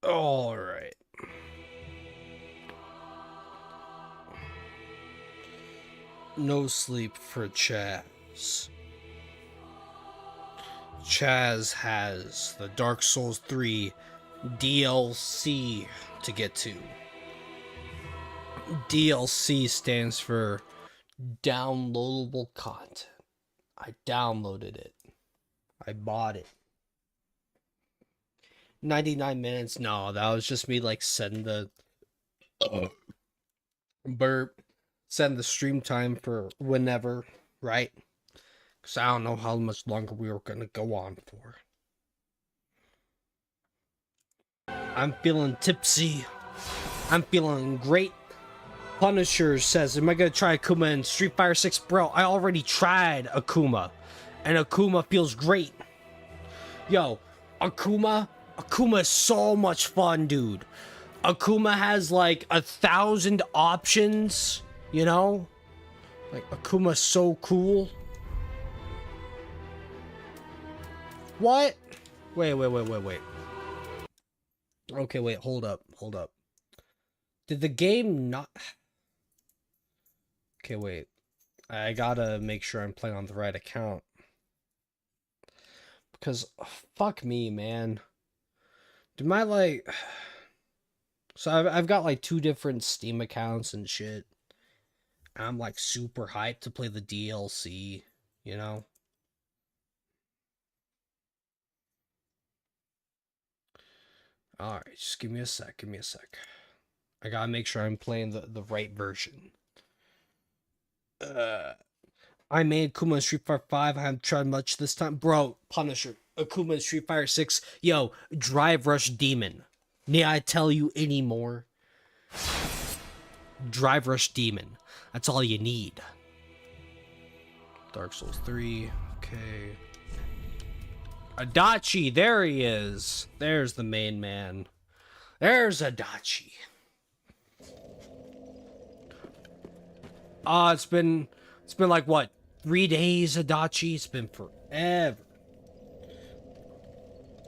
All right. No sleep for Chaz. Chaz has the Dark Souls 3 DLC to get to. DLC stands for downloadable content. I downloaded it. I bought it. 99 minutes? No, that was just me like setting the burp, setting the stream time for whenever, right? Because I don't know how much longer we were going to go on for. I'm feeling tipsy. I'm feeling great. Punisher says, am I going to try Akuma in Street Fighter 6? Bro, I already tried Akuma. And Akuma feels great. Yo, Akuma is so much fun, dude. Akuma has like 1,000 options, you know? Like, Akuma's so cool. What? Wait. Okay, wait, hold up. Did the game not... Okay, wait. I gotta make sure I'm playing on the right account. Because, fuck me, man. Did my, like... So I've got, like, 2 different Steam accounts and shit. I'm, like, super hyped to play the DLC, you know? Alright, just give me a sec. I gotta make sure I'm playing the right version. I made Akuma in Street Fighter 5. I haven't tried much this time. Bro, Punisher. Akuma in Street Fighter 6. Yo, Drive Rush Demon. Need I tell you any more? Drive Rush Demon. That's all you need. Dark Souls 3. Okay. Adachi, there he is. There's the main man. There's Adachi. It's been like what? 3 days, Adachi? It's been forever.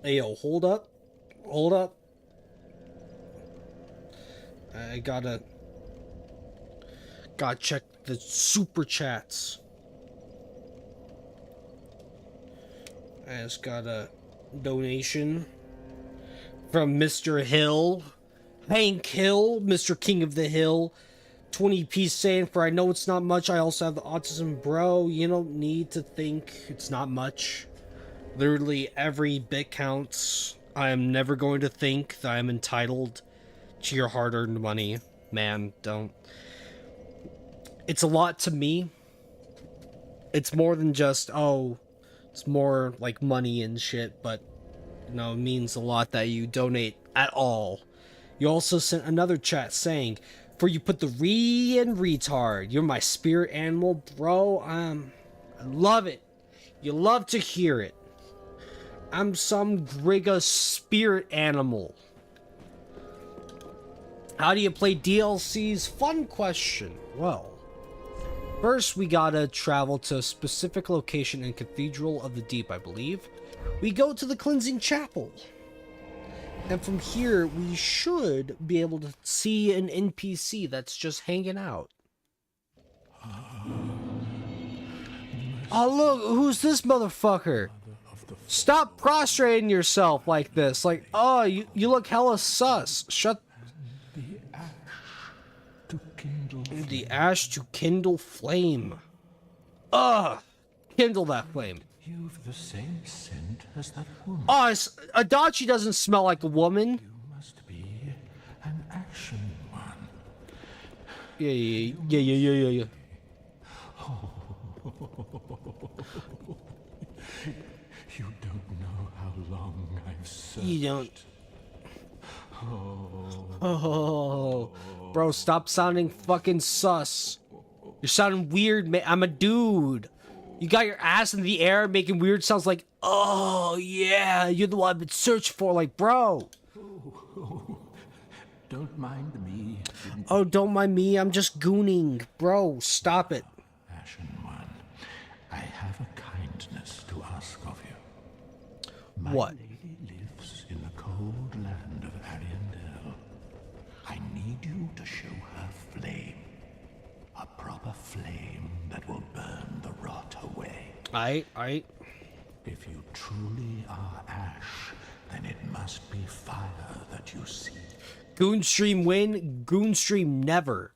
Hey, yo, hold up. I gotta check the super chats. I just got a donation from Mr. Hill. Hank Hill, Mr. King of the Hill. 20p saying, for I know it's not much, I also have the autism. Bro, you don't need to think it's not much. Literally every bit counts. I am never going to think that I'm entitled to your hard-earned money. Man, don't. It's a lot to me. It's more than just, oh, it's more like money and shit, but, you know, it means a lot that you donate at all. You also sent another chat saying, for you put the re in retard. You're my spirit animal, bro. I love it. You love to hear it. I'm some Griga spirit animal. How do you play DLCs? Fun question. Well, first we gotta travel to a specific location in Cathedral of the Deep, I believe. We go to the Cleansing Chapel. And from here, we should be able to see an NPC that's just hanging out. Oh, look, who's this motherfucker? Stop prostrating yourself like this. Like, oh, you look hella sus. Shut. The ash to kindle flame. Ugh. Kindle that flame. You've the same scent as that woman. Oh, Adachi doesn't smell like a woman. You must be an action one. Yeah. You don't know how long I've searched. You don't. Oh. Bro, stop sounding fucking sus. You're sounding weird, man. I'm a dude. You got your ass in the air making weird sounds like, oh, yeah, you're the one I've been searching for. Like, bro. Don't mind me. Oh, don't mind me. I'm just gooning. Bro, stop it. Ashen one, I have a kindness to ask of you. My What? lady lives in the cold land of Ariel. need you to show her flame. A proper flame that will burn the rot away. Aight. If you truly are ash, then it must be fire that you see. Goonstream win, Goonstream never.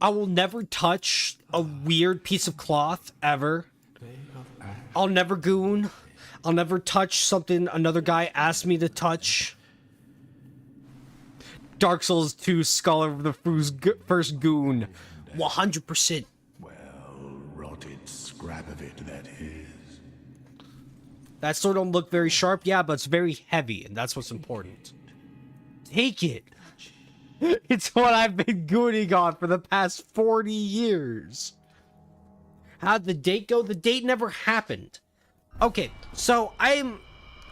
I will never touch a weird piece of cloth, ever. I'll never goon. I'll never touch something another guy asked me to touch. Dark Souls 2 Skull of the first goon. 100%. Well, rotted scrap of it, that is. That sword don't look very sharp, yeah, but it's very heavy, and that's what's important. Take it. It's what I've been gooning on for the past 40 years. How'd the date go? The date never happened. Okay, so I'm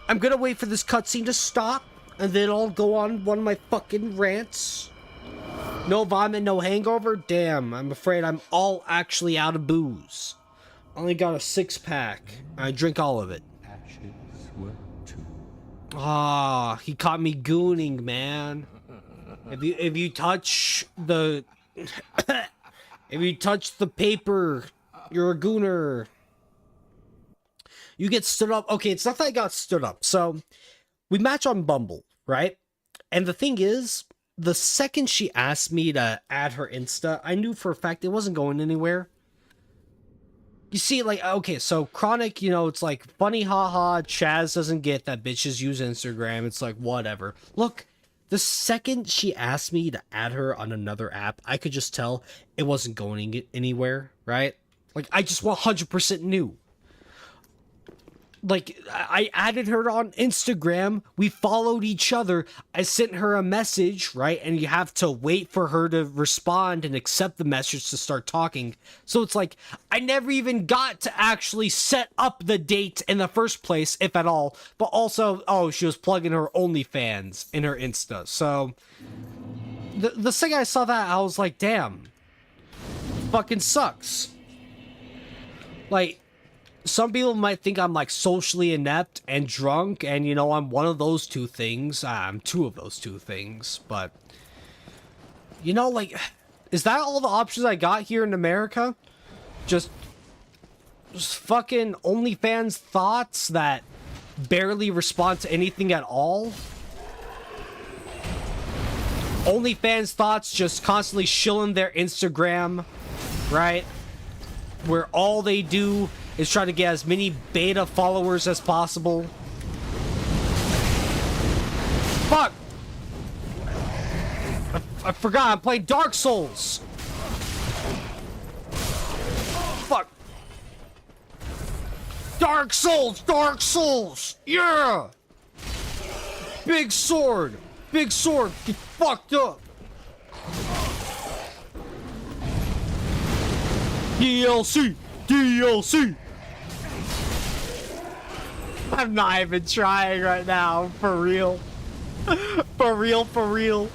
gonna wait for this cutscene to stop, and then I'll go on one of my fucking rants. No vomit, no hangover? Damn, I'm afraid I'm all actually out of booze. Only got a 6-pack. I drink all of it. Ashes were too. Ah, he caught me gooning, man. If you touch the if you touch the paper, you're a gooner. You get stood up. Okay, it's not that I got stood up. So we match on Bumble, right? And the thing is, the second she asked me to add her Insta, I knew for a fact it wasn't going anywhere. You see, like, okay, so Chronic, you know, it's like funny, haha, Chaz doesn't get that bitches use Instagram. It's like, whatever. Look, the second she asked me to add her on another app, I could just tell it wasn't going anywhere, right? Like, I just 100% knew. Like, I added her on Instagram. We followed each other. I sent her a message, right? And you have to wait for her to respond and accept the message to start talking. So it's like, I never even got to actually set up the date in the first place, if at all. But also, oh, she was plugging her OnlyFans in her Insta. So, the second I saw that, I was like, damn. Fucking sucks. Like, some people might think I'm like socially inept and drunk, and you know, I'm one of those two things. I'm two of those two things, but you know, like, is that all the options I got here in America? Just fucking OnlyFans thoughts that barely respond to anything at all? OnlyFans thoughts just constantly shilling their Instagram, right? Where all they do is try to get as many beta followers as possible. Fuck! I forgot, I'm playing Dark Souls! Fuck! Dark Souls! Dark Souls! Yeah! Big sword! Big sword! Get fucked up! DLC! DLC! I'm not even trying right now, for real. For real, for real.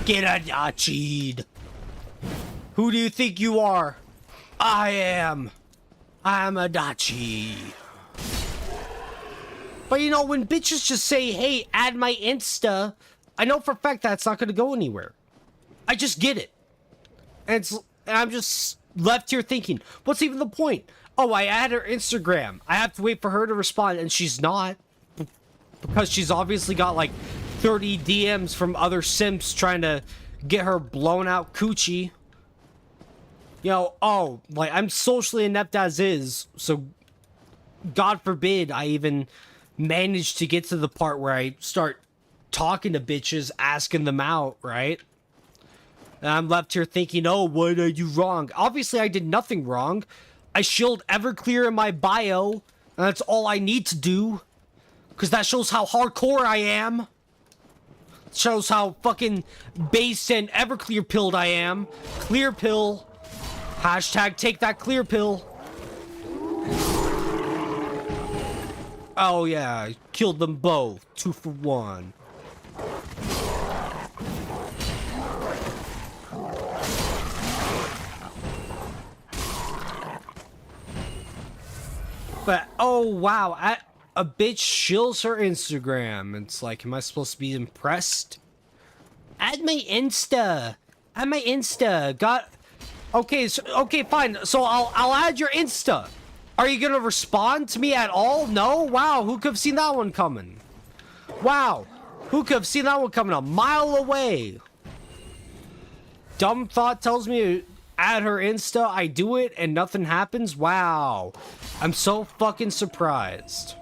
Get a dachied. Who do you think you are? I am a dachi. But you know, when bitches just say, hey, add my Insta, I know for a fact that's not gonna go anywhere. I just get it. And I'm just left here thinking, what's even the point? Oh, I add her Instagram. I have to wait for her to respond, and she's not. Because she's obviously got like 30 DMs from other simps trying to get her blown out coochie. You know, oh, like, I'm socially inept as is, so God forbid I even manage to get to the part where I start talking to bitches, asking them out, right? And I'm left here thinking, oh, what did I do wrong? Obviously, I did nothing wrong. I shilled Everclear in my bio, and that's all I need to do. Because that shows how hardcore I am. It shows how fucking base and Everclear pilled I am. Clear pill. Hashtag take that clear pill. Oh yeah, I killed them both. 2 for 1. But, oh wow, a bitch shills her Instagram. It's like, am I supposed to be impressed? Add my Insta. Add my Insta. Got... Okay, so, okay, fine. So I'll add your Insta. Are you gonna respond to me at all? No? Wow, who could have seen that one coming? Wow, who could have seen that one coming a mile away? Dumb thought tells me to add her Insta. I do it and nothing happens. Wow, I'm so fucking surprised.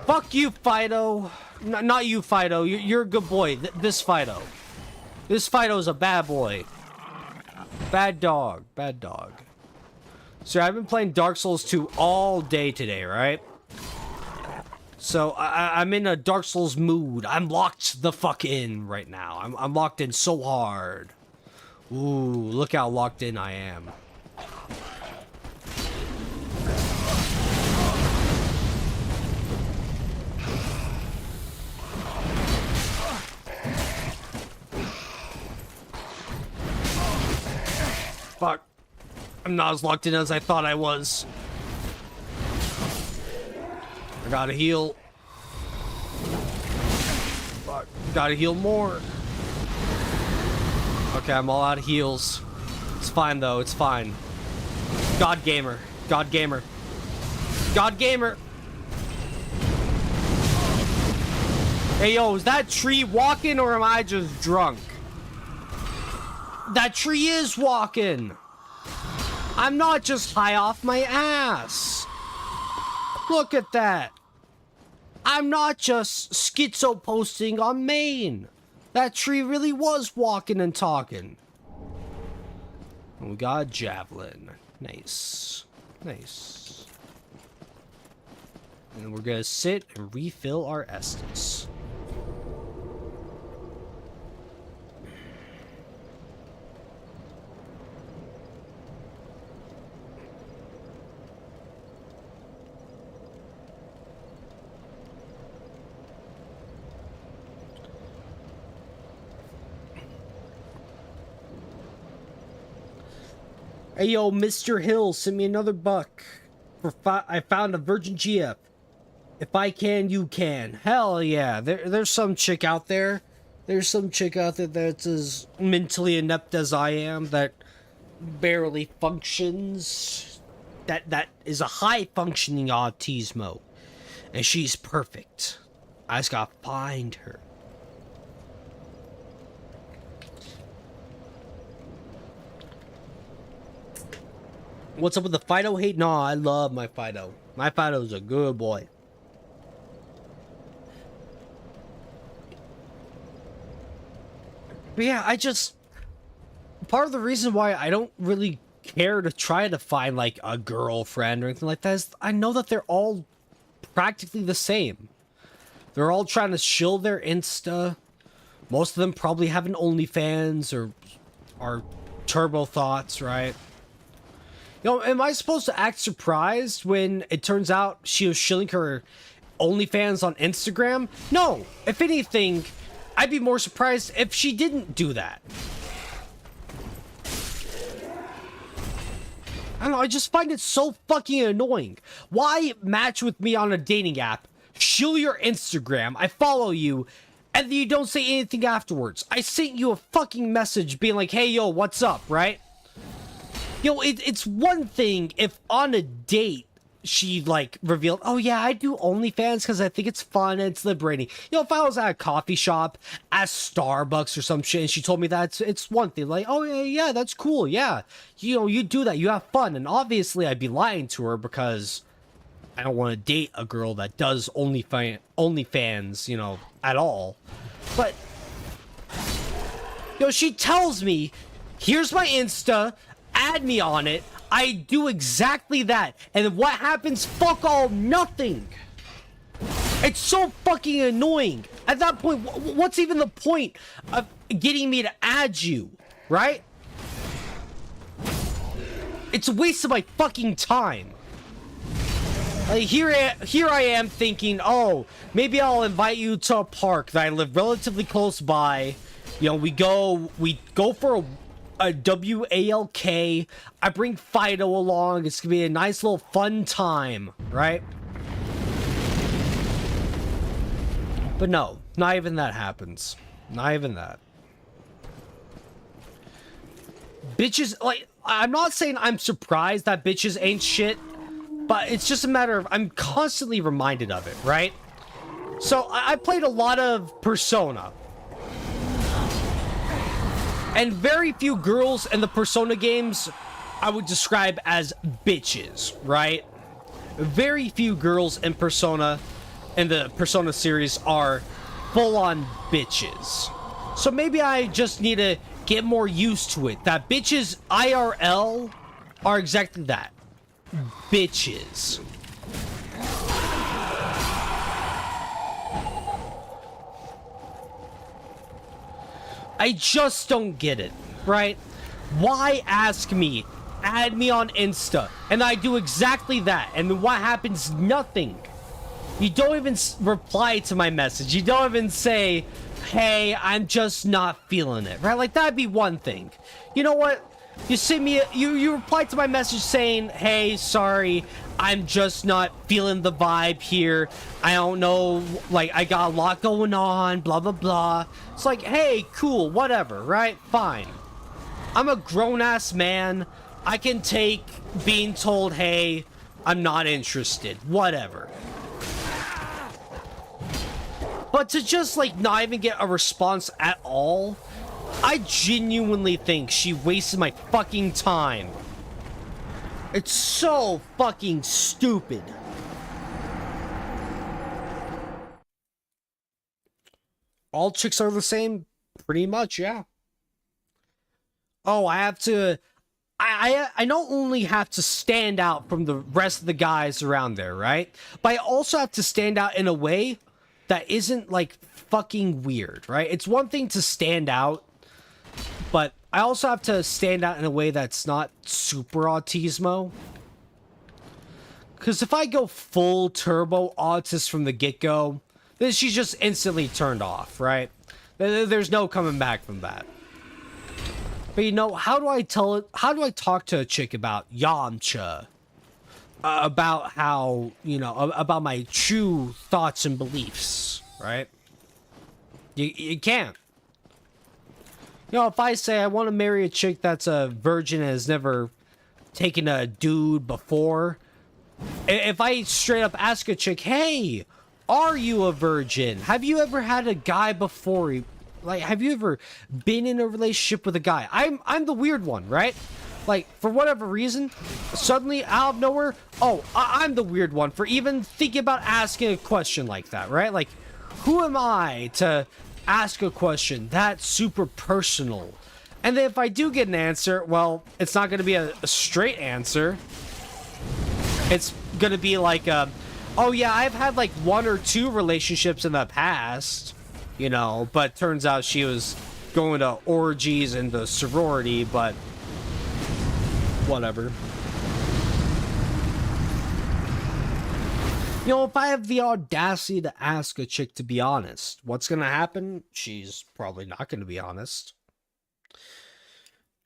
Fuck you, Fido. Not you, Fido. You're a good boy. This Fido. This Fido's a bad boy. Bad dog. Bad dog. So I've been playing Dark Souls 2 all day today, right? So I'm in a Dark Souls mood. I'm locked the fuck in right now. I'm locked in so hard. Ooh, look how locked in I am. Fuck. I'm not as locked in as I thought I was. I gotta heal. Fuck. Gotta heal more. Okay, I'm all out of heals. It's fine though, it's fine. God Gamer. God Gamer. God Gamer. Hey yo, is that tree walking or am I just drunk? That tree is walking. I'm not just high off my ass. Look at that. I'm not just schizo posting on Maine. That tree really was walking and talking. And we got a javelin. Nice. Nice. And we're gonna sit and refill our Estus. Hey yo, Mr. Hill sent me another buck. I found a virgin GF. If I can, you can. Hell yeah. There's some chick out there. There's some chick out there that's as mentally inept as I am, that barely functions. That is a high functioning autismo. And she's perfect. I just gotta find her. What's up with the Fido hate? No, I love my Fido. My Fido's a good boy. But yeah, part of the reason why I don't really care to try to find like a girlfriend or anything like that is I know that they're all practically the same. They're all trying to shill their Insta. Most of them probably have an OnlyFans or are turbo thoughts, right? You know, am I supposed to act surprised when it turns out she was shilling her OnlyFans on Instagram? No. If anything, I'd be more surprised if she didn't do that. I don't know, I just find it so fucking annoying. Why match with me on a dating app, shill your Instagram, I follow you, and then you don't say anything afterwards? I sent you a fucking message being like, hey yo, what's up, right? You know, it's one thing if on a date she like revealed, oh yeah, I do OnlyFans because I think it's fun and it's liberating. You know, if I was at a coffee shop, at Starbucks or some shit, and she told me that, it's one thing. Like, oh yeah, that's cool, yeah. You know, you do that, you have fun. And obviously I'd be lying to her because I don't want to date a girl that does OnlyFans, you know, at all. But, you know, she tells me, here's my Insta, add me on it. I do exactly that. And what happens? Fuck all, nothing. It's so fucking annoying. At that point, what's even the point of getting me to add you, right? It's a waste of my fucking time. Like, here I am thinking, oh, maybe I'll invite you to a park that I live relatively close by. You know, we go for WALK. I bring Fido along. It's gonna be a nice little fun time, right? But no, not even that happens. Not even that. Bitches, like, I'm not saying I'm surprised that bitches ain't shit, but it's just a matter of I'm constantly reminded of it, right? So I played a lot of Persona. And very few girls in the Persona games I would describe as bitches, right? Very few girls in Persona, in the Persona series, are full-on bitches. So maybe I just need to get more used to it. That bitches IRL are exactly that. Bitches. I just don't get it, right? Why ask me? Add me on Insta, and I do exactly that, and what happens? Nothing. You don't even reply to my message. You don't even say, hey, I'm just not feeling it, right? Like, that'd be one thing. You know what? You send me, you reply to my message saying, hey, sorry, I'm just not feeling the vibe here. I don't know, like, I got a lot going on, blah, blah, blah. It's like, hey, cool, whatever, right? Fine. I'm a grown-ass man. I can take being told, hey, I'm not interested, whatever. But to just, like, not even get a response at all, I genuinely think she wasted my fucking time. It's so fucking stupid. All chicks are the same? Pretty much, yeah. Oh, I have to... I not only have to stand out from the rest of the guys around there, right? But I also have to stand out in a way that isn't, like, fucking weird, right? It's one thing to stand out, but I also have to stand out in a way that's not super autismo. Because if I go full turbo autist from the get-go, then she's just instantly turned off, right? There's no coming back from that. But you know, how do I talk to a chick about Yamcha? About how, you know, about my true thoughts and beliefs, right? You can't. You know, if I say I want to marry a chick that's a virgin and has never taken a dude before, if I straight up ask a chick, hey, are you a virgin? Have you ever had a guy before? Like, have you ever been in a relationship with a guy? I'm the weird one, right? Like, for whatever reason, suddenly out of nowhere, oh, I'm the weird one for even thinking about asking a question like that, right? Like, who am I to ask a question that's super personal? And then if I do get an answer, well, it's not going to be a straight answer. It's going to be like, oh yeah, I've had like 1 or 2 relationships in the past, you know, but turns out she was going to orgies and the sorority, but whatever. You know, if I have the audacity to ask a chick to be honest, what's gonna happen? She's probably not gonna be honest.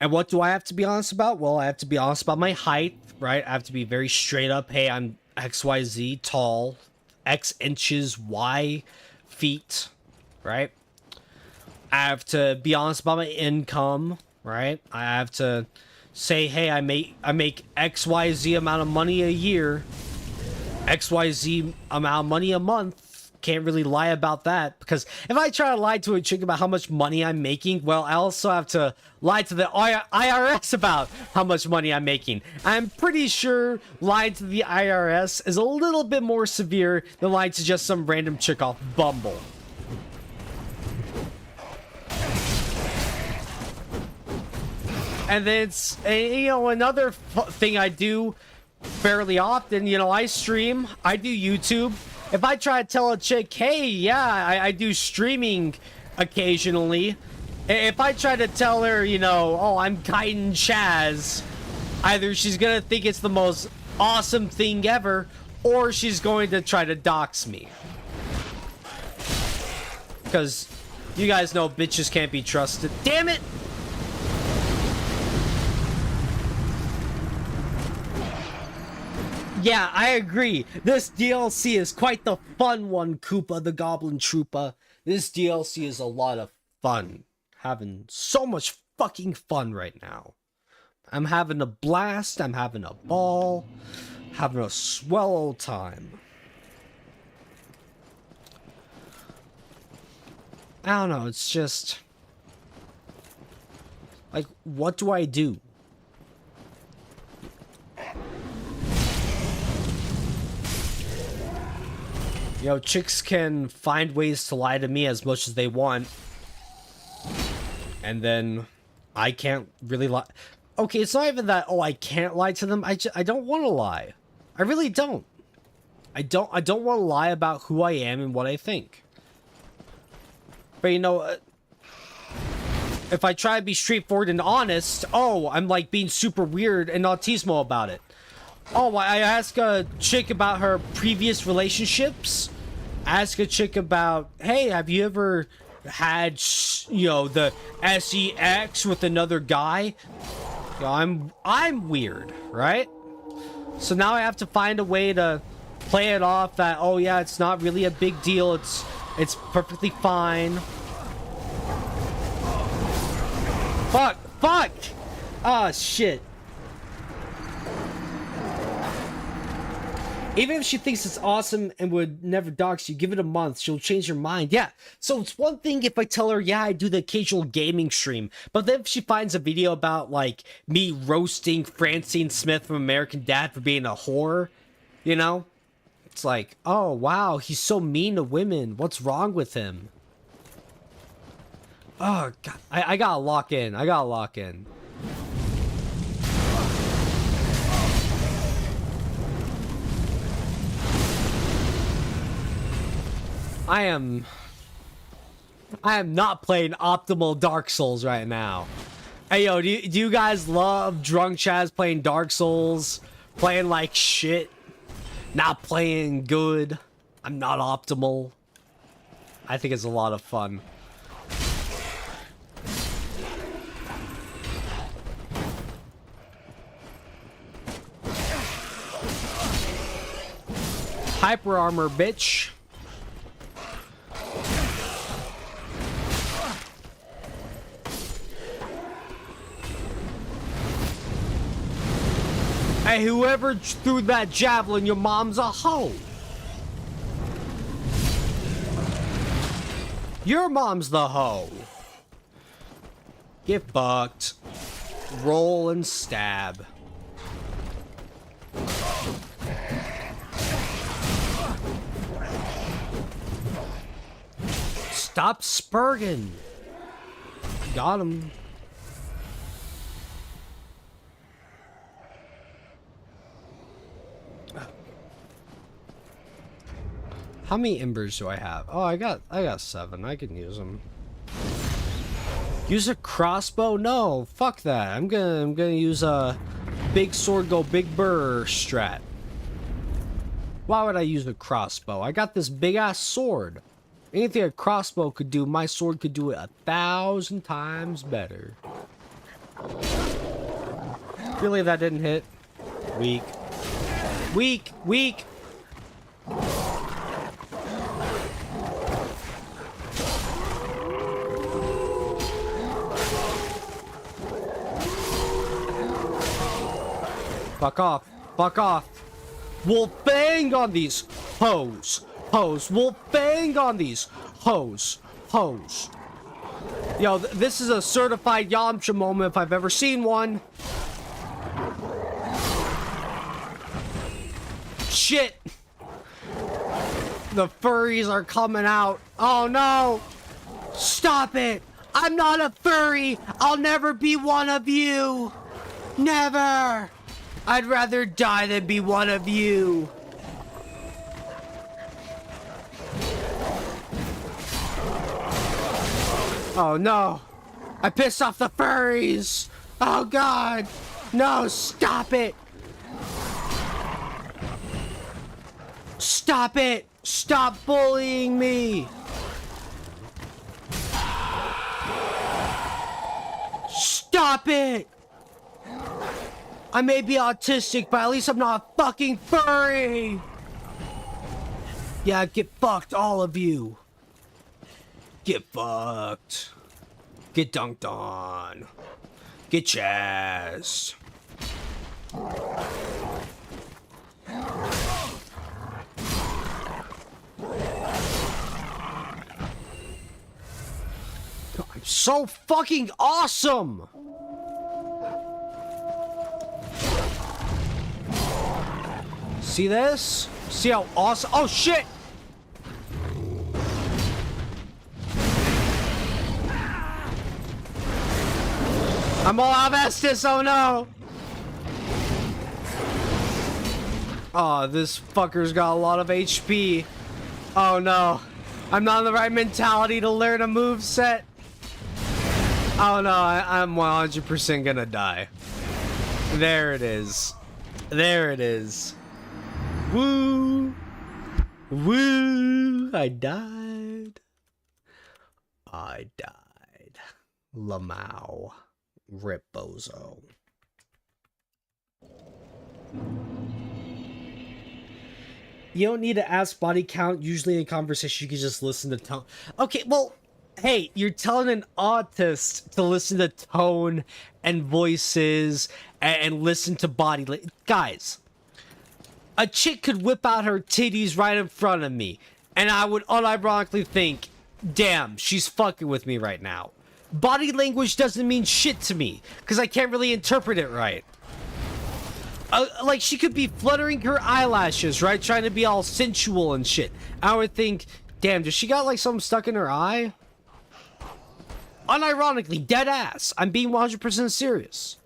And what do I have to be honest about? Well, I have to be honest about my height, right? I have to be very straight up. Hey, I'm XYZ tall, X inches, Y feet, right? I have to be honest about my income, right? I have to say, hey, I make XYZ amount of money a year, XYZ amount of money a month. Can't really lie about that, because if I try to lie to a chick about how much money I'm making, well, I also have to lie to the IRS about how much money I'm making. I'm pretty sure lying to the IRS is a little bit more severe than lying to just some random chick off Bumble. And then it's, you know, another thing I do fairly often, you know, I stream, I do YouTube. If I try to tell a chick, hey, yeah, I do streaming occasionally. If I try to tell her, you know, oh, I'm ChitinChazz, either she's gonna think it's the most awesome thing ever, or she's going to try to dox me. Because you guys know bitches can't be trusted. Damn it! Yeah, I agree. This DLC is quite the fun one, Koopa the Goblin Troopa. This DLC is a lot of fun. Having so much fucking fun right now. I'm having a blast, I'm having a ball, having a swell old time. I don't know, it's just... like, what do I do? You know, chicks can find ways to lie to me as much as they want. And then I can't really lie. Okay, it's not even that, oh, I can't lie to them. I don't want to lie. I really don't. I don't want to lie about who I am and what I think. But you know, if I try to be straightforward and honest, oh, I'm like being super weird and autismo about it. Oh, I ask a chick about her previous relationships. Ask a chick about, hey, have you ever had, you know, the sex with another guy? You know, I'm weird, right? So now I have to find a way to play it off that, oh yeah, it's not really a big deal. It's perfectly fine. Fuck! Ah, shit. Even if she thinks it's awesome and would never dox you, give it a month, she'll change her mind. Yeah, so it's one thing if I tell her, yeah, I do the occasional gaming stream. But then if she finds a video about, like, me roasting Francine Smith from American Dad for being a whore, you know? It's like, oh, wow, he's so mean to women. What's wrong with him? Oh, God. I gotta lock in. I gotta lock in. I am not playing optimal Dark Souls right now. Hey, yo, do you guys love Drunk Chaz playing Dark Souls? Playing like shit? Not playing good? I'm not optimal. I think it's a lot of fun. Hyper armor, bitch. Hey, whoever threw that javelin, your mom's a hoe. Your mom's the hoe. Get fucked. Roll and stab. Stop spurging. Got him. How many embers do I have? Oh, I got 7. I can use them. Use a crossbow? No, fuck that. I'm gonna use a big sword, go big burr strat. Why would I use a crossbow? I got this big ass sword. Anything a crossbow could do, my sword could do it 1,000 times better. Really, that didn't hit? Weak. Weak! Weak! Fuck off. Fuck off. We'll bang on these hoes. Hoes. We'll bang on these hoes. Hoes. Yo, this is a certified Yamcha moment if I've ever seen one. Shit. The furries are coming out. Oh no. Stop it. I'm not a furry. I'll never be one of you. Never. I'd rather die than be one of you. Oh no. I pissed off the furries. Oh god. No, stop it. Stop it. Stop bullying me. Stop it. I may be autistic, but at least I'm not a fucking furry! Yeah, get fucked, all of you. Get fucked. Get dunked on. Get Chazz. I'm so fucking awesome! See this? See how awesome? Oh shit! I'm all out of Estus, oh no! Oh, this fucker's got a lot of HP. Oh no. I'm not in the right mentality to learn a move set. Oh no, I'm 100% gonna die. There it is. There it is. Woo! Woo! I died. I died. Lamau. Rip bozo. You don't need to ask body count. Usually in conversation, you can just listen to tone. Okay, well, hey, you're telling an autist to listen to tone and voices and listen to body. Guys, a chick could whip out her titties right in front of me, and I would unironically think, damn, she's fucking with me right now. Body language doesn't mean shit to me, because I can't really interpret it right. Like, she could be fluttering her eyelashes, right? Trying to be all sensual and shit. I would think, damn, does she got, like, something stuck in her eye? Unironically, dead ass. I'm being 100% serious.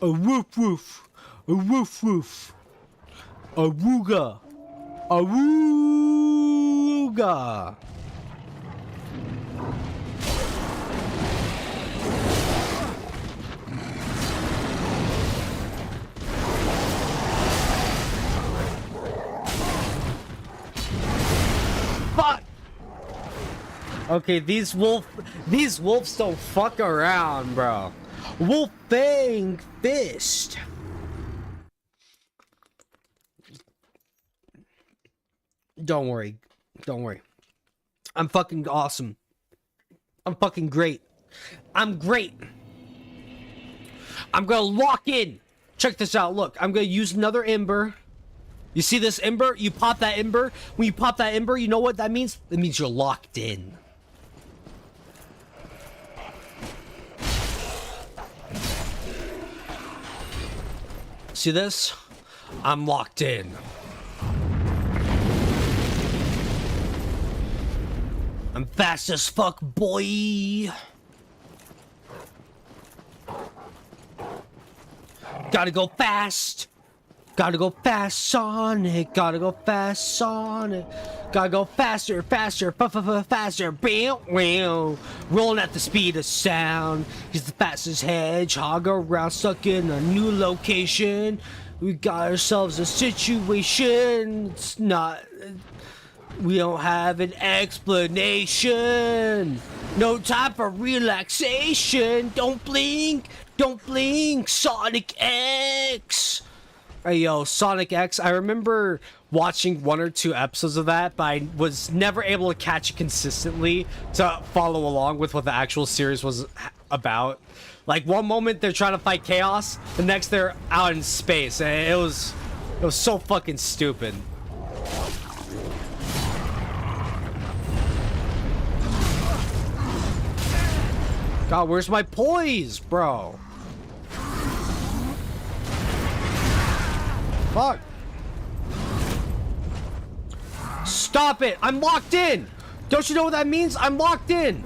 A woof woof. A woof woof. A wooga. A wooga. Fuck. Okay, these wolves don't fuck around, bro. Wolf Fang Fist. Don't worry. Don't worry. I'm fucking awesome. I'm fucking great. I'm great. I'm gonna lock in. Check this out. Look, I'm gonna use another ember. You see this ember? You pop that ember. When you pop that ember, you know what that means? It means you're locked in. See this? I'm locked in. I'm fast as fuck, boy. Gotta go fast. Gotta go fast, Sonic. Gotta go fast, Sonic. Gotta go faster, faster, faster. Bam, wow. Rolling at the speed of sound. He's the fastest hedgehog around, stuck in a new location. We got ourselves a situation. It's not. We don't have an explanation. No time for relaxation. Don't blink. Don't blink. Sonic X. Hey, yo, Sonic X. I remember watching 1 or 2 episodes of that, but I was never able to catch it consistently to follow along with what the actual series was about. Like, one moment they're trying to fight chaos, the next they're out in space. And it was so fucking stupid. God, where's my poise, bro? Fuck. Stop it! I'm locked in! Don't you know what that means? I'm locked in!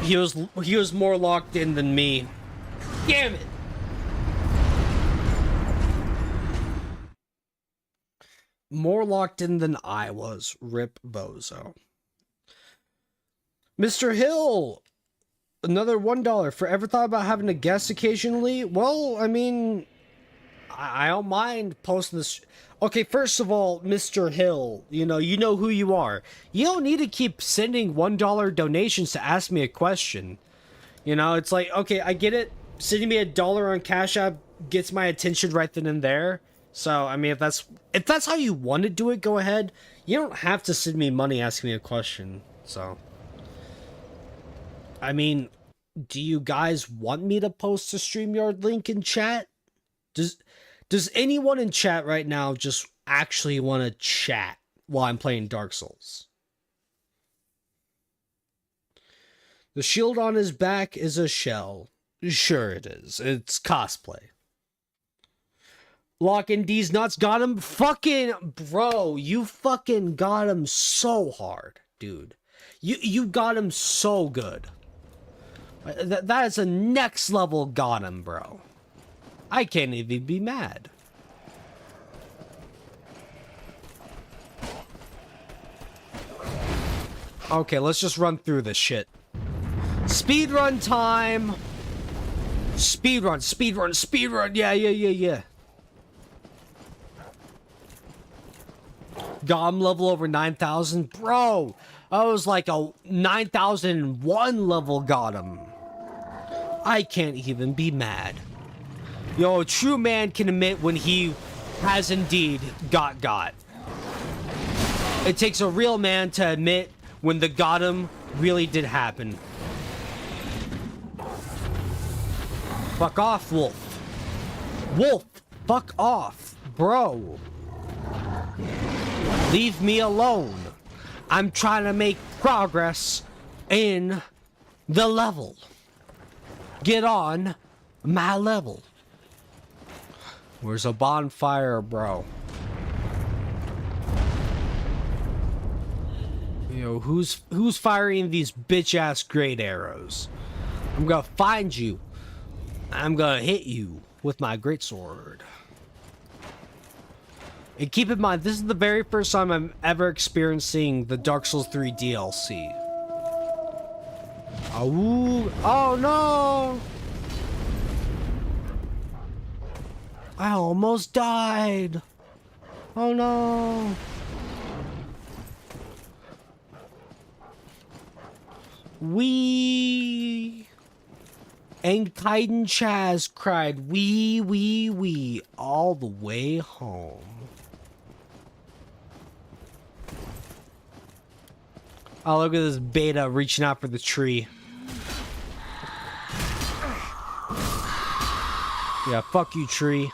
He was more locked in than me. Damn it! More locked in than I was. Rip bozo. Mr. Hill! Another $1. Forever thought about having a guest occasionally? Well, I mean, I don't mind posting this. Okay, first of all, Mr. Hill, you know who you are. You don't need to keep sending $1 donations to ask me a question. You know, it's like, okay, I get it. Sending me $1 on Cash App gets my attention right then and there. So, I mean, if that's how you want to do it, go ahead. You don't have to send me money asking me a question. So, I mean, do you guys want me to post a StreamYard link in chat? Does anyone in chat right now just actually want to chat while I'm playing Dark Souls? The shield on his back is a shell. Sure it is. It's cosplay. Locking D's nuts got him. Fucking bro, you fucking got him so hard, dude. You got him so good. That is a next level got him, bro. I can't even be mad. Okay, let's just run through this shit. Speedrun time. Speedrun. Yeah. Gom level over 9,000. Bro, I was like a 9,001 level got him. I can't even be mad. Yo, a true man can admit when he has indeed got. It takes a real man to admit when the got him really did happen. Fuck off, Wolf. Wolf, fuck off, bro. Leave me alone. I'm trying to make progress in the level. Get on my level. Where's a bonfire, bro? Yo, who's firing these bitch-ass great arrows? I'm gonna find you. I'm gonna hit you with my greatsword. And keep in mind, this is the very first time I'm ever experiencing the Dark Souls 3 DLC. Oh no! I almost died. Oh no. And ChitinChazz cried wee all the way home. Oh, look at this beta reaching out for the tree. Yeah, fuck you, tree.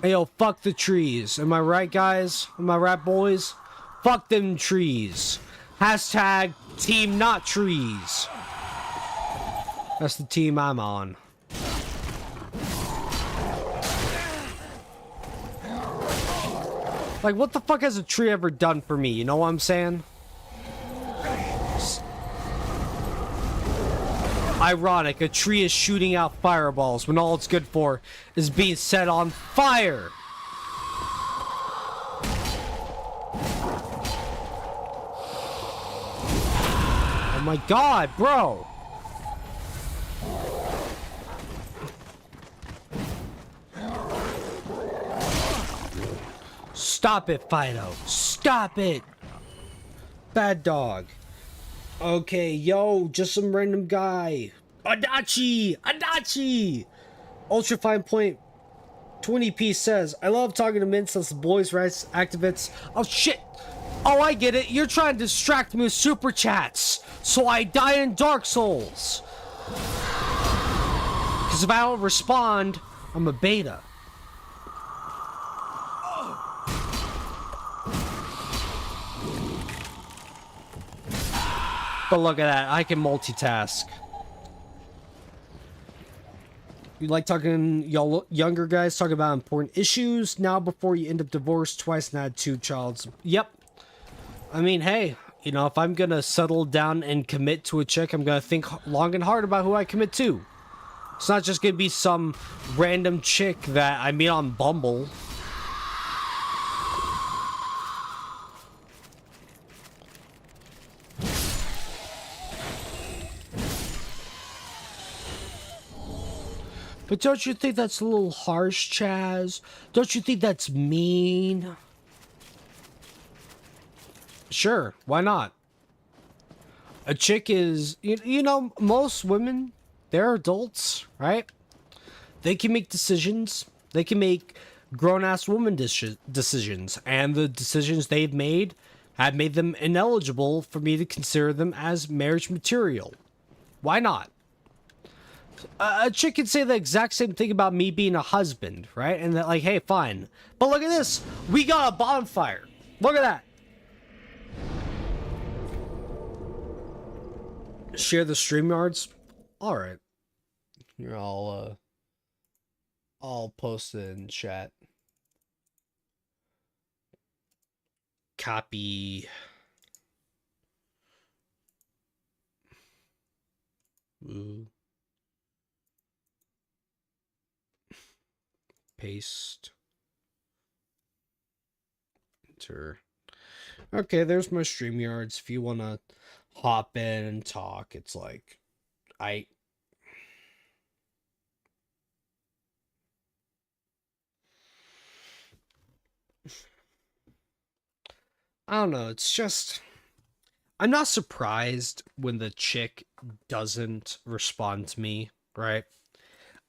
Hey, yo, fuck the trees. Am I right, guys? Am I right, boys? Fuck them trees. Hashtag team not trees. That's the team I'm on. Like, what the fuck has a tree ever done for me? You know what I'm saying? Ironic, a tree is shooting out fireballs when all it's good for is being set on fire. Oh my god, bro. Stop it, Fido. Stop it. Bad dog. Okay, yo, just some random guy. Adachi! Ultra Fine Point 20p says, I love talking to men since the boys' rights activists. Oh, shit. Oh, I get it. You're trying to distract me with super chats. So I die in Dark Souls. Because if I don't respond, I'm a beta. But look at that, I can multitask. You like talking, y'all younger guys talk about important issues now before you end up divorced twice and had 2 childs. Yep. I mean, hey, you know, if I'm gonna settle down and commit to a chick, I'm gonna think long and hard about who I commit to. It's not just gonna be some random chick that I meet on Bumble. But don't you think that's a little harsh, Chaz? Don't you think that's mean? Sure, why not? A chick is, you know, most women, they're adults, right? They can make decisions. They can make grown-ass woman decisions. And the decisions they've made have made them ineligible for me to consider them as marriage material. Why not? A chick can say the exact same thing about me being a husband, right? And that, like, hey, fine. But look at this. We got a bonfire. Look at that. Share the StreamYards? Alright. Here, I'll post it in chat. Copy. Ooh. Paste. Enter. Okay, there's my StreamYards. If you want to hop in and talk, it's like, I don't know, it's just, I'm not surprised when the chick doesn't respond to me, right?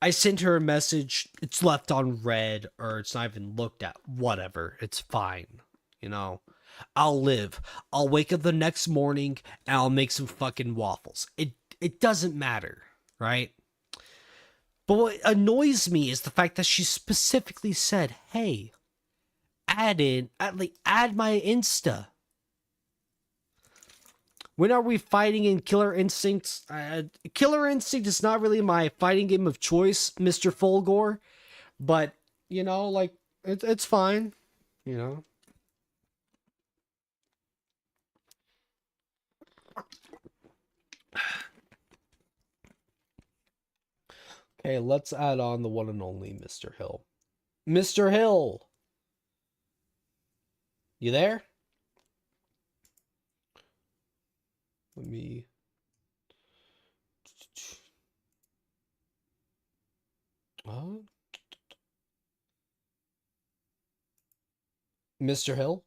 I send her a message, it's left on read, or it's not even looked at, whatever, it's fine, you know? I'll live. I'll wake up the next morning and I'll make some fucking waffles. It doesn't matter, right? But what annoys me is the fact that she specifically said, "Hey, add my Insta." When are we fighting in Killer Instinct? Killer Instinct is not really my fighting game of choice, Mr. Fulgore, but you know, like it's fine, you know. Okay, let's add on the one and only Mr. Hill. Mr. Hill! You there? Let me... Mr. Hill?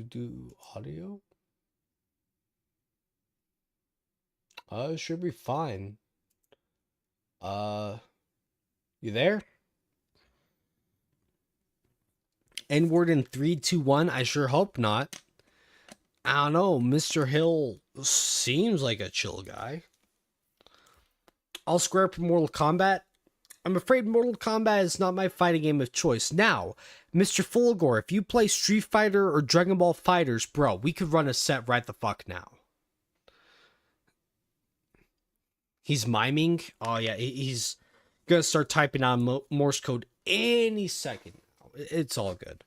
Do audio? It should be fine. You there? N-word in 3, 2, 1? I sure hope not. I don't know. Mr. Hill seems like a chill guy. I'll square up Mortal Kombat. I'm afraid Mortal Kombat is not my fighting game of choice. Now, Mr. Fulgore, if you play Street Fighter or Dragon Ball Fighters, bro, we could run a set right the fuck now. He's miming. Oh, yeah, he's gonna start typing on Morse code any second. It's all good.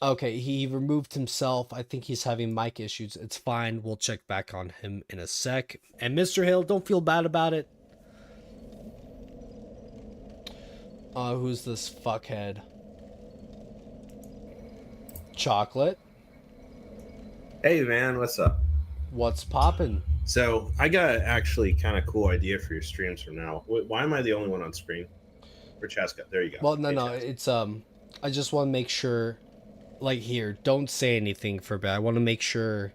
Okay, he removed himself. I think he's having mic issues. It's fine. We'll check back on him in a sec. And Mr. Hill, don't feel bad about it. Who's this fuckhead? Chocolate? Hey man, what's up? What's poppin'? So I got an actually kind of cool idea for your streams from now. Why am I the only one on screen? For Chaska, there you go. Well, no, Hey, no, Chaska. it's I just want to make sure, like here, don't say anything for bad. I want to make sure.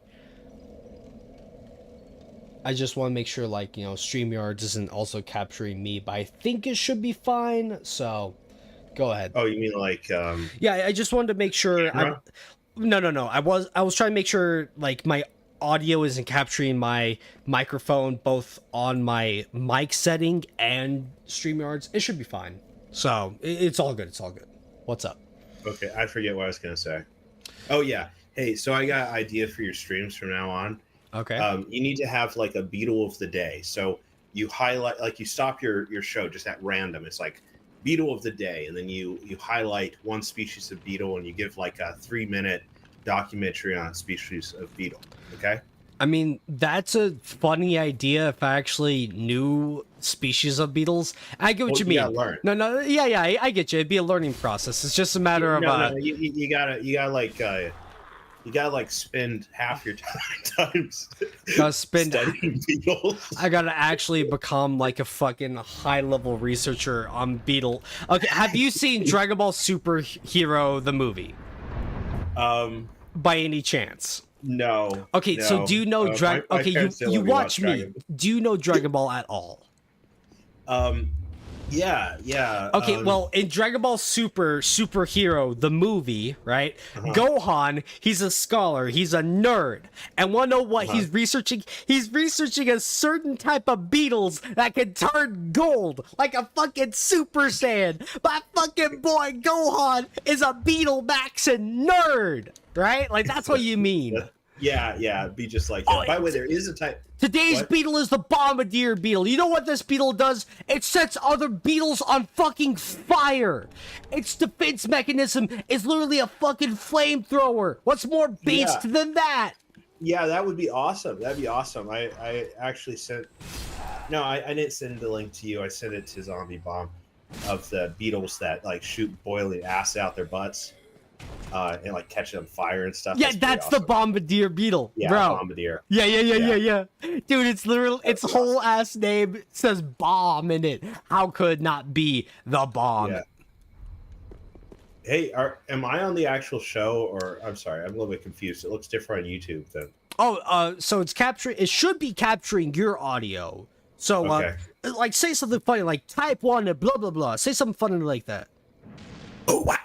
I just want to make sure, like, you know, StreamYards isn't also capturing me, but I think it should be fine. So, go ahead. Oh, you mean like Yeah, I just wanted to make sure. No. I was trying to make sure, like, my audio isn't capturing my microphone both on my mic setting and StreamYards. It should be fine. So it's all good. It's all good. What's up? Okay, I forget what I was gonna say. Oh yeah. Hey, so I got an idea for your streams from now on. Okay. You need to have like a Beetle of the day. So you highlight, like you stop your show just at random. It's like Beetle of the day, and then you highlight one species of beetle, and you give like a 3-minute documentary on a species of beetle. Okay. I mean, that's a funny idea if I actually knew species of beetles. I get what you mean. Gotta learn. No, yeah, I get you. It'd be a learning process. It's just a matter of no, you gotta like You gotta like spend half your time Gotta spend. studying beetles. I gotta actually become like a fucking high-level researcher on beetle. Okay, have you seen Dragon Ball Super Hero the movie? By any chance? No. Okay, no. so do you know my Okay, parents didn't you let me watch me. Dragon Do you know Dragon Ball at all? Yeah. Okay, well, in Dragon Ball Super Hero, the movie, right? Gohan, he's a scholar, he's a nerd. And wanna know what he's researching? He's researching a certain type of beetles that can turn gold, like a fucking Super Saiyan. My fucking boy Gohan is a beetle maxin nerd, right? Like, that's what you mean. Yeah, be just like Oh, by the way, there is a type. Today's What? beetle is the bombardier beetle. You know what this beetle does? It sets other beetles on fucking fire. Its defense mechanism is literally a fucking flamethrower. What's more based than that? Yeah, that would be awesome. That'd be awesome. I actually sent. No, I didn't send the link to you. I sent it to Zombie Bomb of the beetles that like shoot boiling acid out their butts. And like catching on fire and stuff. Yeah, that's the awesome. bombardier beetle, Yeah, bro. bombardier. Yeah. Dude, it's literally its whole ass name says bomb in it. How could not be the bomb? Yeah. Hey, am I on the actual show, or I'm sorry, I'm a little bit confused. It looks different on YouTube then. Oh, so it's capturing. It should be capturing your audio. So, Okay. like, say something funny, like type 1 and blah blah blah. Say something funny like that. Oh wow!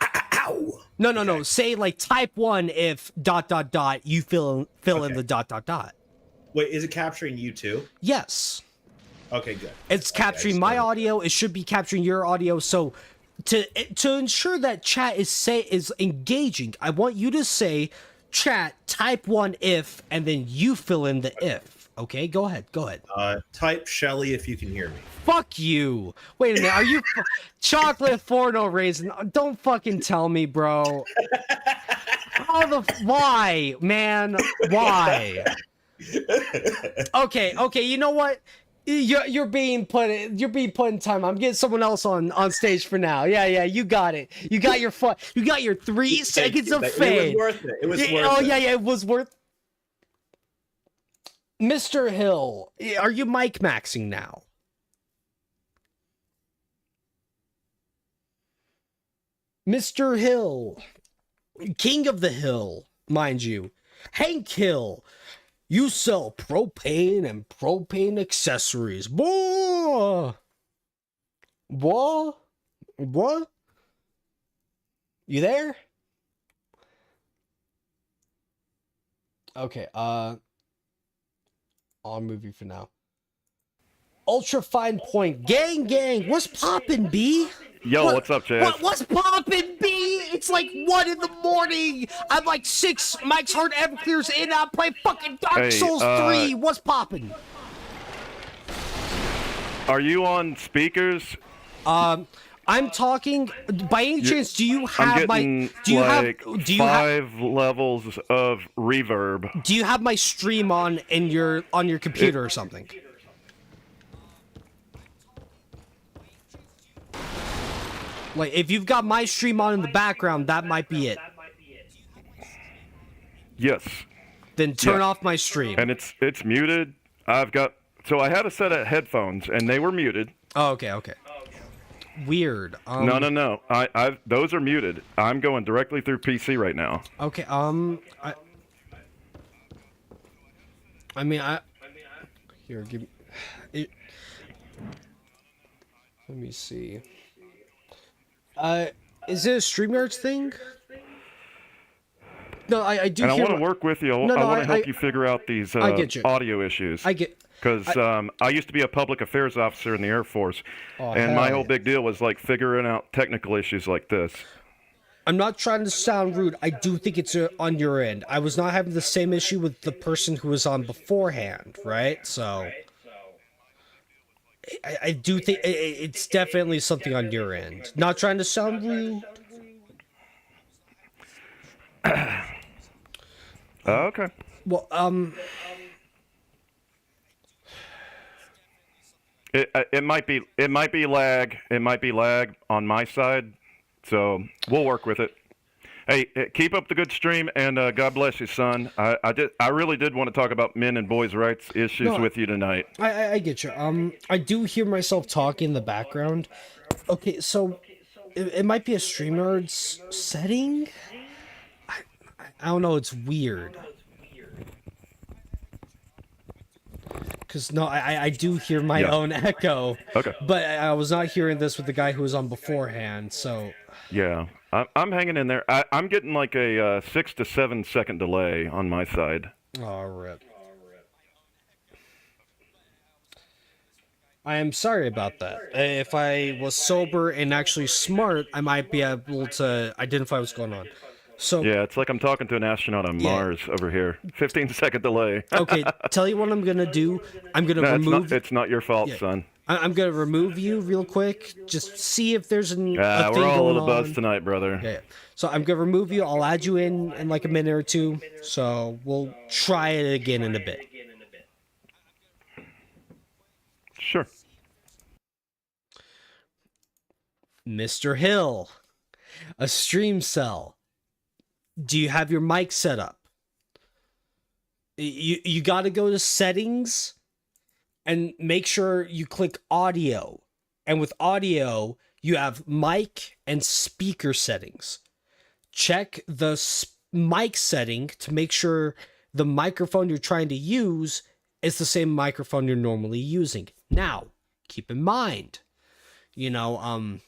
No. Say like type 1 if ... You fill in the ... Wait, is it capturing you too? Yes. Okay, good. It's capturing my audio. It should be capturing your audio. So to ensure that chat is engaging, I want you to say, chat, type 1 if, and then you fill in the if. Okay, go ahead. Type Shelly if you can hear me. Fuck you. Wait a minute. Are you chocolate for no raisin? Don't fucking tell me, bro. Why, man? Why? Okay. You know what? You're being put in time. I'm getting someone else on stage for now. Yeah. You got it. You got your 3 seconds of fame. It was worth it. It was worth it. Oh yeah. It was worth. Mr. Hill, are you mic maxing now? Mr. Hill, King of the Hill, mind you, Hank Hill, you sell propane and propane accessories. Boy! What? You there? Okay, I'll move you for now. Ultra Fine Point, gang, what's poppin', B? Yo, what's up, Chaz? What's poppin', B? It's like 1 in the morning. I'm like 6 Mike's Hard Everclears in. I play fucking Dark Souls 3. What's poppin'? Are you on speakers? I'm talking. By any chance, do you I'm have getting my? Do you like have? Do you 5 levels of reverb. Do you have my stream on your computer or something? Like, if you've got my stream on in the background, that might be it. Yes. Then turn off my stream. And it's muted. I had a set of headphones and they were muted. Oh, okay. Weird. No. Those are muted. I'm going directly through PC right now. Okay. Here, give me. Let me see. Is it a StreamYards thing? No, I do. And I want to work with you. I want to help you figure out these audio issues. Because I used to be a public affairs officer in the Air Force, and my whole big deal was like figuring out technical issues like this. I'm not trying to sound rude. I do think it's on your end. I was not having the same issue with the person who was on beforehand, right? So I do think it's definitely something on your end. Not trying to sound rude. Okay. Well, It might be lag. It might be lag on my side, so we'll work with it. Hey, keep up the good stream, and God bless you, son. I really did want to talk about men and boys' rights issues with you tonight. I get you. I do hear myself talking in the background. Okay, so it might be a StreamYard's setting. I don't know. It's weird. Because no, I do hear my own echo. Okay. But I was not hearing this with the guy who was on beforehand. So. Yeah, I'm hanging in there. I'm getting like a 6 to 7 second delay on my side. Oh, rip. I am sorry about that. If I was sober and actually smart, I might be able to identify what's going on. So yeah, it's like I'm talking to an astronaut on Mars over here. 15-second delay. Okay, tell you what I'm gonna do. I'm gonna remove. It's not your fault, son. I'm gonna remove you real quick. Just see if there's a thing going on. We're all a little buzzed tonight, brother. Yeah. So I'm gonna remove you. I'll add you in like a minute or two. So we'll try it again in a bit. Sure. Mr. Hill, a stream cell. Do you have your mic set up? You got to go to settings and make sure you click audio. And with audio, you have mic and speaker settings. Check the mic setting to make sure the microphone you're trying to use is the same microphone you're normally using. Now, keep in mind, I don't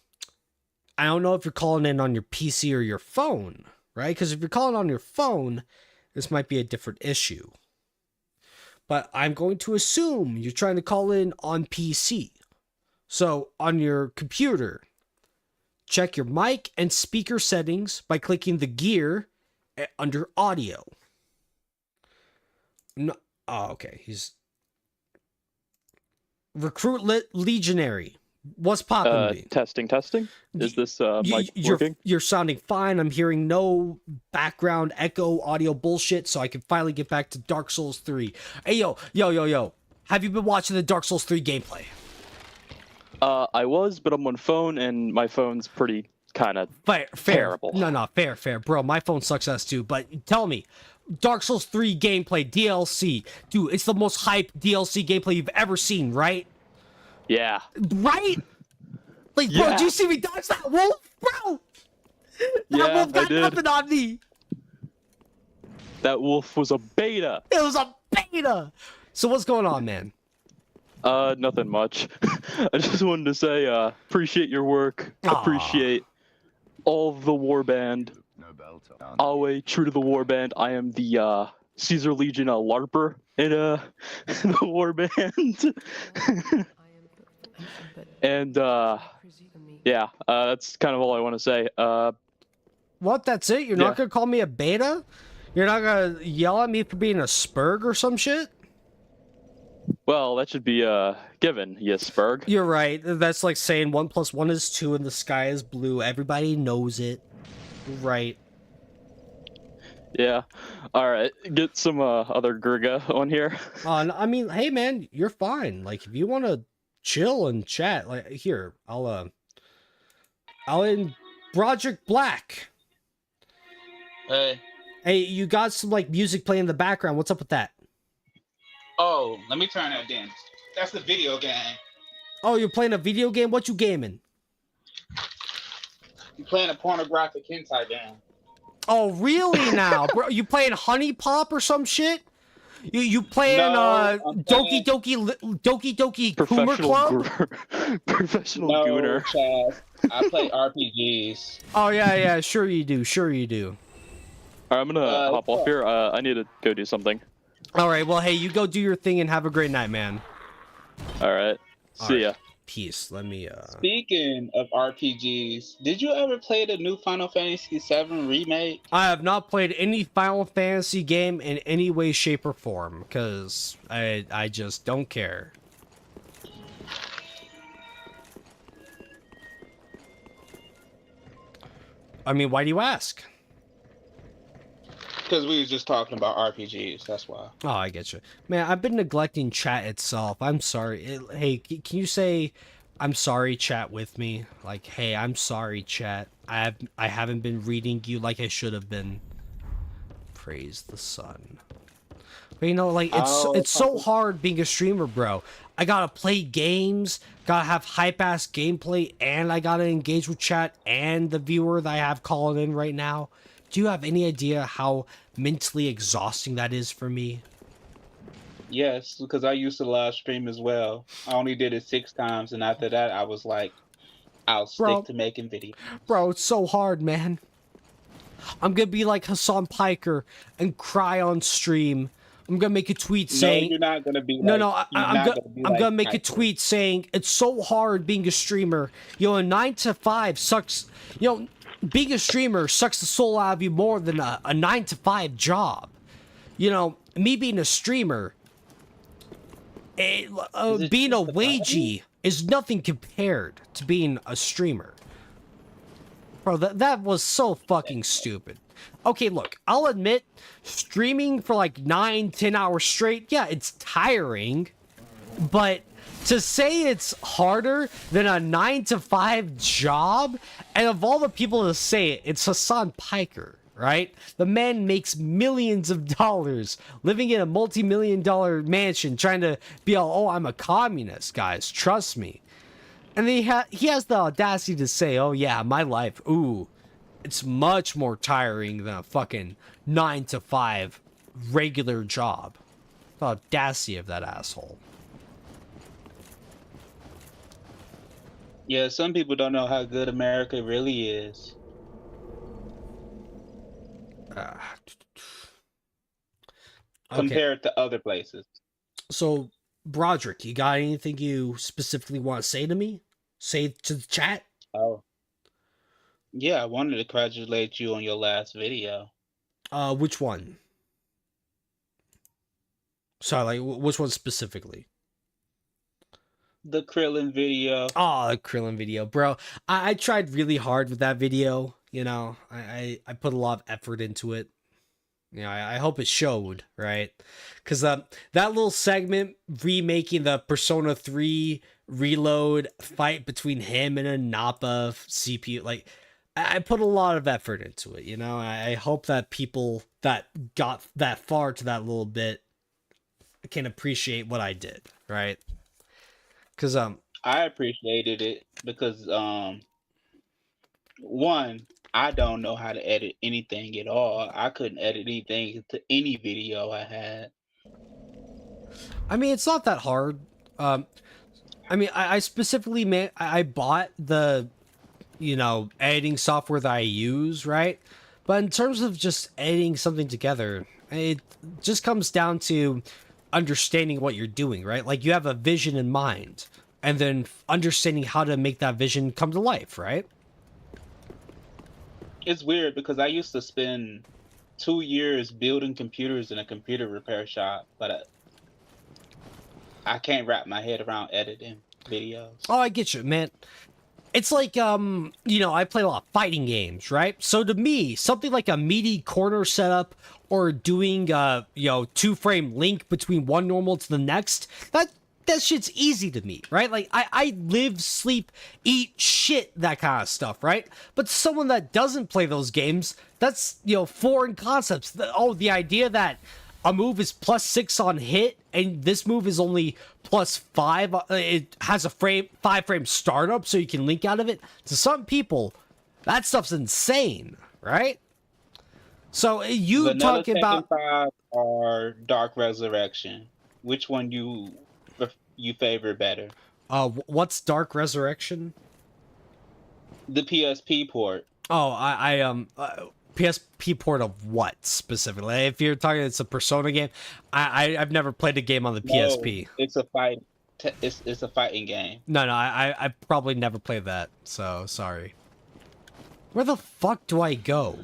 know if you're calling in on your PC or your phone. Right? Because if you're calling on your phone, this might be a different issue. But I'm going to assume you're trying to call in on PC. So on your computer, check your mic and speaker settings by clicking the gear under audio. No, okay. He's Recruit Legionary. What's popping? Testing. Is this mic working? You're sounding fine. I'm hearing no background echo audio bullshit, so I can finally get back to Dark Souls 3. Hey, yo. Have you been watching the Dark Souls 3 gameplay? I was, but I'm on phone, and my phone's pretty kind of terrible. No, fair. Bro, my phone sucks ass too, but tell me, Dark Souls 3 gameplay, DLC. Dude, it's the most hyped DLC gameplay you've ever seen, right? Yeah. Right? Like, bro, do you see me dodge that wolf? Bro! That wolf got nothing on me! That wolf was a beta! It was a beta! So what's going on, man? Nothing much. I just wanted to say, appreciate your work. Appreciate all of the warband. Always true to the warband. I am the, Caesar Legion LARPer in, the warband. And that's kind of all I want to say. What? That's it? You're not gonna call me a beta? You're not gonna yell at me for being a spurg or some shit? Well, that should be given, yes, spurg. You're right. That's like saying 1 + 1 is 2 and the sky is blue. Everybody knows it. Right. Yeah. All right. Get some other Griga on here. I mean, hey man, you're fine. Like if you want to chill and chat, like here, I'll in Broderick Black. Hey, you got some like music playing in the background. What's up with that? Oh, let me turn that down. That's the video game. Oh, you're playing a video game? What you gaming? You playing a pornographic hentai game. Oh, really now? Bro, you playing Honey Pop or some shit? You playing Doki Doki Coomer Club? Professional no, gooner. Chaz. I play RPGs. Oh yeah, sure you do. All right, I'm gonna hop off here. I need to go do something. All right, well, hey, you go do your thing and have a great night, man. All right, see ya. Peace. Let me. Speaking of RPGs, did you ever play the new Final Fantasy VII remake? I have not played any Final Fantasy game in any way, shape, or form because I just don't care. I mean, why do you ask? Because we was just talking about RPGs, that's why. Oh, I get you. Man, I've been neglecting chat itself. I'm sorry. Hey, can you say I'm sorry, chat with me. Like, hey, I'm sorry, chat. I haven't been reading you like I should have been. Praise the sun. But you know, like, it's so hard being a streamer, bro. I gotta play games, gotta have hype-ass gameplay, and I gotta engage with chat and the viewer that I have calling in right now. Do you have any idea how mentally exhausting that is for me? Yes, because I used to live stream as well. I only did it 6 times, and after that, I was like, I'll stick to making videos. Bro, it's so hard, man. I'm gonna be like Hassan Piker and cry on stream. I'm gonna make a tweet saying... No, you're not gonna be I'm gonna make a tweet saying it's so hard being a streamer. You know, a 9 to 5 sucks. You know, being a streamer sucks the soul out of you more than a 9 to 5 job. You know, me being a streamer, being a wagey is nothing compared to being a streamer. Bro, that was so fucking stupid. Okay, look, I'll admit, streaming for like 9-10 hours straight, yeah, it's tiring. But to say it's harder than a 9 to 5 job, and of all the people to say it, it's Hassan Piker, right? The man makes millions of dollars living in a multi-million-dollar mansion trying to be all, oh, I'm a communist, guys, trust me. And then he has the audacity to say, oh yeah, my life, ooh, it's much more tiring than a fucking 9 to 5 regular job. The audacity of that asshole. Yeah, some people don't know how good America really is. Compared to other places. So, Broderick, you got anything you specifically want to say to me? Say to the chat? Oh. Yeah, I wanted to congratulate you on your last video. Which one? Sorry, like, which one specifically? The Krillin video. Oh, the Krillin video, bro. I tried really hard with that video. You know, I put a lot of effort into it. You know, I hope it showed, right? Because that little segment remaking the Persona 3 Reload fight between him and a Nappa CPU, like, I put a lot of effort into it, you know? I hope that people that got that far to that little bit can appreciate what I did, right? Because I appreciated it because one, I don't know how to edit anything at all. I couldn't edit anything to any video I had. I mean, it's not that hard. I mean, I specifically I bought the, you know, editing software that I use, right? But in terms of just editing something together, it just comes down to understanding what you're doing, right? Like, you have a vision in mind, and then understanding how to make that vision come to life, right? It's weird because I used to spend 2 years building computers in a computer repair shop, but I can't wrap my head around editing videos. Oh, I get you, man. It's like, you know, I play a lot of fighting games, right? So to me, something like a meaty corner setup or doing, you know, 2-frame link between one normal to the next, that shit's easy to me, right? Like, I live, sleep, eat, shit, that kind of stuff, right? But someone that doesn't play those games, that's, you know, foreign concepts. The idea that a move is +6 on hit, and this move is only +5. It has a 5-frame startup, so you can link out of it. To some people, that stuff's insane, right? So you Vanilla talking about 5 or Dark Resurrection? Which one you favor better? What's Dark Resurrection? The PSP port. Oh, PSP port of what specifically? If you're talking, it's a Persona game. I've never played a game on the PSP. It's a fight. It's a fighting game. No, I probably never played that. So sorry. Where the fuck do I go?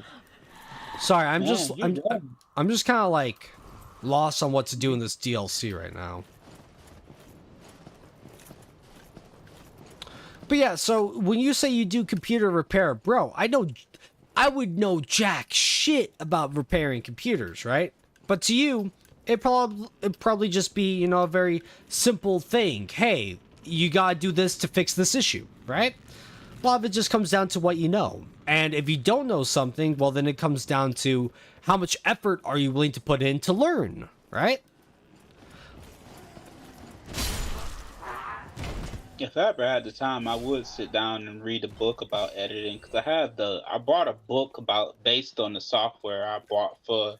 Sorry, I'm just kind of like lost on what to do in this DLC right now. But yeah, so when you say you do computer repair, bro, I would know jack shit about repairing computers, right? But to you, it'd probably just be, you know, a very simple thing. Hey, you gotta do this to fix this issue, right? A lot of it just comes down to what you know. And if you don't know something, well, then it comes down to how much effort are you willing to put in to learn, right? If I ever had the time, I would sit down and read a book about editing, because I bought a book based on the software I bought for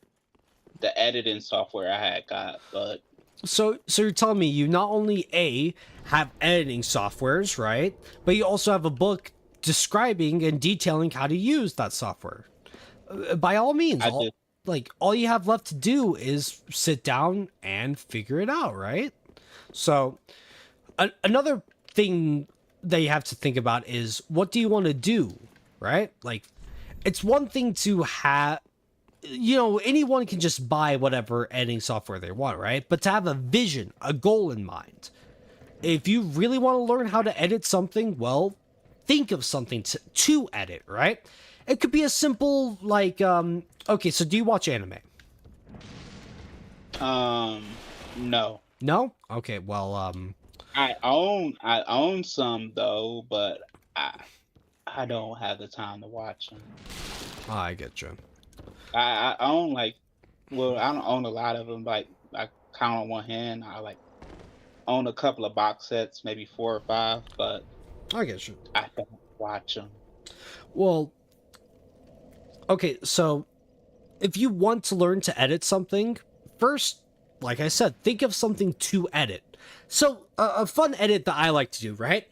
the editing software I had got, but so you're telling me you not only have editing softwares, right? But you also have a book describing and detailing how to use that software. By all means, all you have left to do is sit down and figure it out, right? So another thing that you have to think about is, what do you want to do, right? Like, it's one thing to have, anyone can just buy whatever editing software they want, right? But to have a vision, a goal in mind. If you really want to learn how to edit something, well, think of something to edit, right? It could be as simple like, okay, so do you watch anime? No. No? Okay, well, I own some though, but I don't have the time to watch them. Oh, I get you. I own I don't own a lot of them. Like, I count on one hand. I own a couple of box sets, maybe 4 or 5, but I get you. I don't watch them. Well, okay, so if you want to learn to edit something, first, like I said, think of something to edit. So a fun edit that I like to do, right?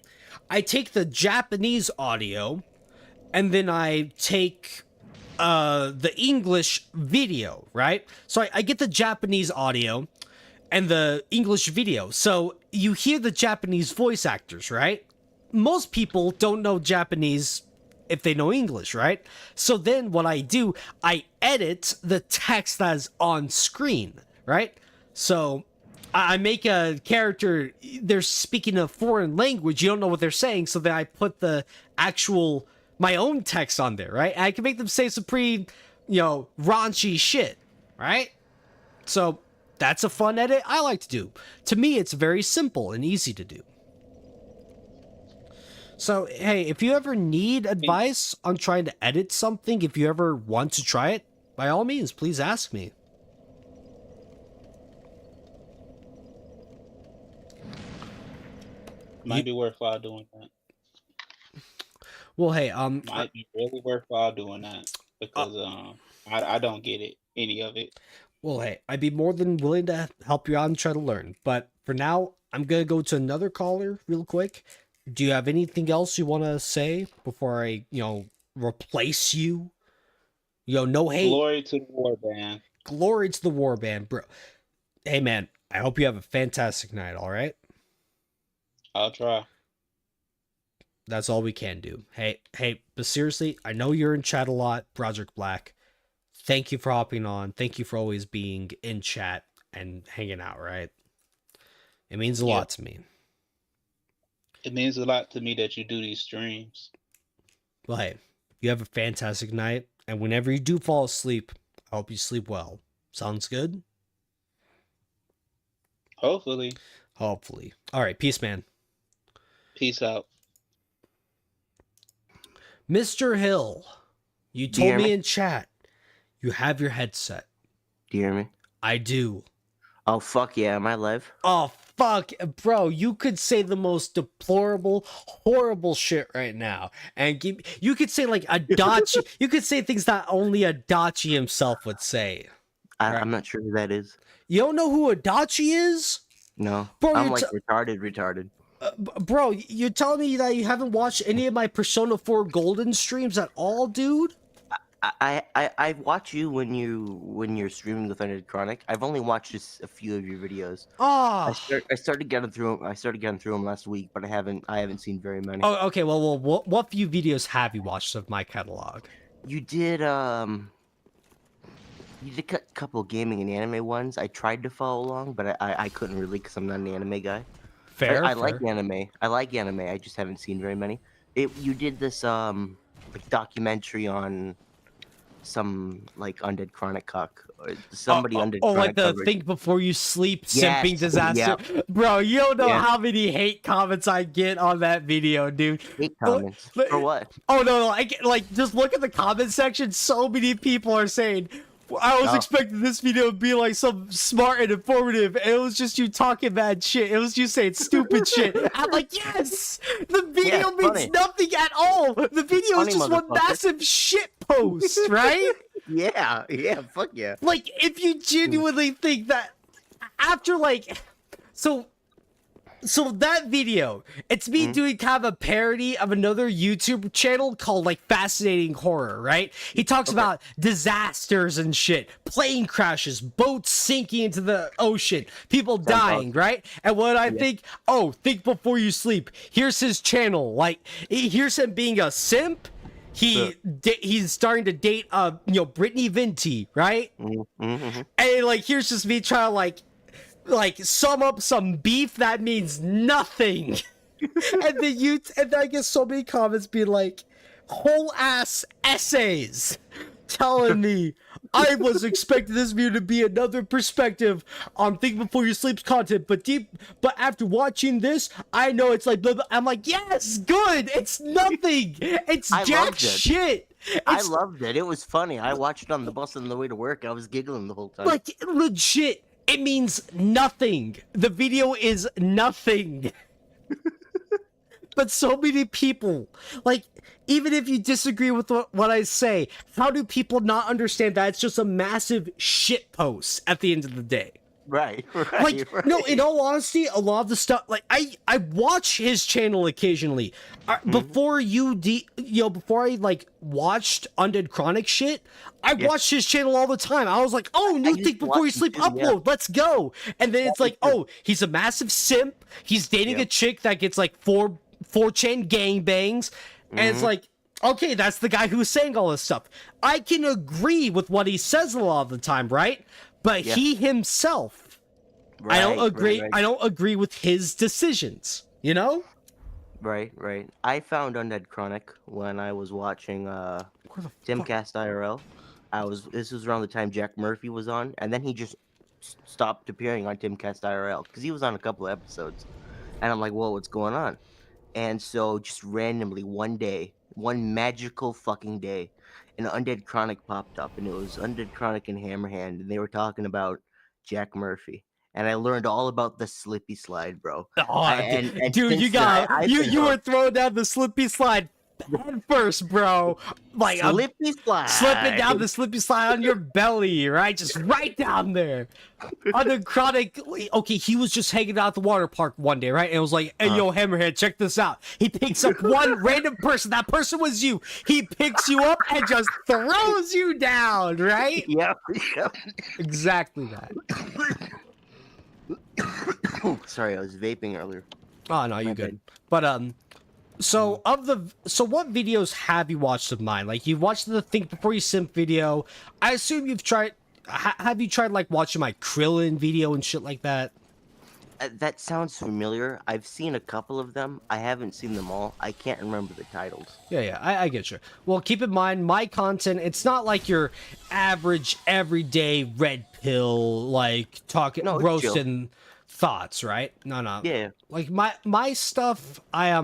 I take the Japanese audio, and then I take the English video, right? So I get the Japanese audio and the English video. So you hear the Japanese voice actors, right? Most people don't know Japanese if they know English, right? So then what I do, I edit the text that's on screen, right? So I make a character, they're speaking a foreign language, you don't know what they're saying, so then I put the actual, my own text on there, right? And I can make them say some pretty, raunchy shit, right? So that's a fun edit I like to do. To me, it's very simple and easy to do. So, hey, if you ever need advice on trying to edit something, if you ever want to try it, by all means, please ask me. Might be worthwhile doing that. Well, hey, might be really worthwhile doing that, because I don't get it, any of it. Well, hey, I'd be more than willing to help you out and try to learn. But for now, I'm gonna go to another caller real quick. Do you have anything else you want to say before I, replace you? No hate. Glory to the warband. Glory to the warband, bro. Hey, man, I hope you have a fantastic night, all right? I'll try. That's all we can do. Hey, but seriously, I know you're in chat a lot, Broderick Black. Thank you for hopping on. Thank you for always being in chat and hanging out, right? It means a lot to me. It means a lot to me that you do these streams. Well, hey, you have a fantastic night, and whenever you do fall asleep, I hope you sleep well. Sounds good? Hopefully. All right, peace, man. Peace out. Mr. Hill, you told me in chat you have your headset. Do you hear me? I do. Oh, fuck yeah. Am I live? Oh, fuck. Bro, you could say the most deplorable, horrible shit right now. And you could say like Adachi. You could say things that only Adachi himself would say. I'm not sure who that is. You don't know who Adachi is? No. Bro, I'm like retarded. Bro, you're telling me that you haven't watched any of my Persona 4 Golden streams at all, dude? I watch you when you're streaming with Undead Chronic. I've only watched just a few of your videos. Oh. I started getting through them last week, but I haven't seen very many. Oh, okay. Well, what few videos have you watched of my catalog? You did a couple of gaming and anime ones. I tried to follow along, but I couldn't really because I'm not an anime guy. Fair. I like anime. I just haven't seen very many. You did this documentary on some like undead chronic cock or somebody undead. Oh, like chronic the covered. think before you sleep simping Yes, disaster, yep. bro. You don't know Yeah. how many hate comments I get on that video, dude. Hate comments for what? Oh no, I get, like just look at the comment section. So many people are saying, I was expecting this video to be like some smart and informative, and it was just you talking bad shit. It was you saying stupid shit. I'm like, yes, the video means funny. nothing at all. The video is Funny, just one motherfucker. massive shit post, right? Yeah, fuck yeah. Like, if you genuinely think that after like, so that video, it's me doing kind of a parody of another YouTube channel called like Fascinating Horror, right? He talks about disasters and shit, plane crashes, boats sinking into the ocean, people dying, right? And what I think, think before you sleep. Here's his channel. Like, here's him being a simp. He's starting to date Brittany Venti, right? And like, here's just me trying to like sum up some beef that means nothing. and then I get so many comments being like whole ass essays telling me I was expecting this video to be another perspective on Think Before You Sleep's content, but after watching this, I know it's like blah, blah. I'm like, yes, good. It's nothing. It's jack shit. I loved it. It was funny. I watched it on the bus on the way to work. I was giggling the whole time. Like, legit. It means nothing. The video is nothing. But so many people, like, even if you disagree with what I say, how do people not understand that it's just a massive shit post at the end of the day? Right. Like, no, in all honesty, a lot of the stuff, like, I watch his channel occasionally. Before before I, like, watched Undead Chronic shit, I watched his channel all the time. I was like, oh, new Think Before You Sleep upload, let's go. And then it's like, oh, he's a massive simp. He's dating a chick that gets, like, 4chan gangbangs. And it's like, okay, that's the guy who's saying all this stuff. I can agree with what he says a lot of the time, right? But he himself, I don't agree. Right. I don't agree with his decisions. You know? Right. I found Undead Chronic when I was watching ChitinChazz IRL. This was around the time Jack Murphy was on, and then he just stopped appearing on ChitinChazz IRL because he was on a couple of episodes, and I'm like, whoa, what's going on? And so just randomly one day, one magical fucking day, an Undead Chronic popped up, and it was Undead Chronic and Hammerhand, and they were talking about Jack Murphy. And I learned all about the Slippy Slide, bro. Dude, you were throwing down the Slippy Slide head first, bro. Like Slippy Slide. Slipping down the Slippy Slide on your belly, right? Just right down there. Undead Chronic, okay, he was just hanging out at the water park one day, right? And it was like, hey, yo, Hammerhead, check this out. He picks up one random person. That person was you. He picks you up and just throws you down, right? Yep. Exactly that. Sorry, I was vaping earlier. Oh, no, you're good. But, so what videos have you watched of mine? Like, you've watched the Think Before You Simp video. I assume you've tried, have you tried, like, watching my Krillin video and shit like that? That sounds familiar. I've seen a couple of them. I haven't seen them all. I can't remember the titles. Yeah, I get you. Well, keep in mind, my content, it's not like your average, everyday red pill, like, talking, roasting thoughts, right? No. Yeah. Like, my stuff, I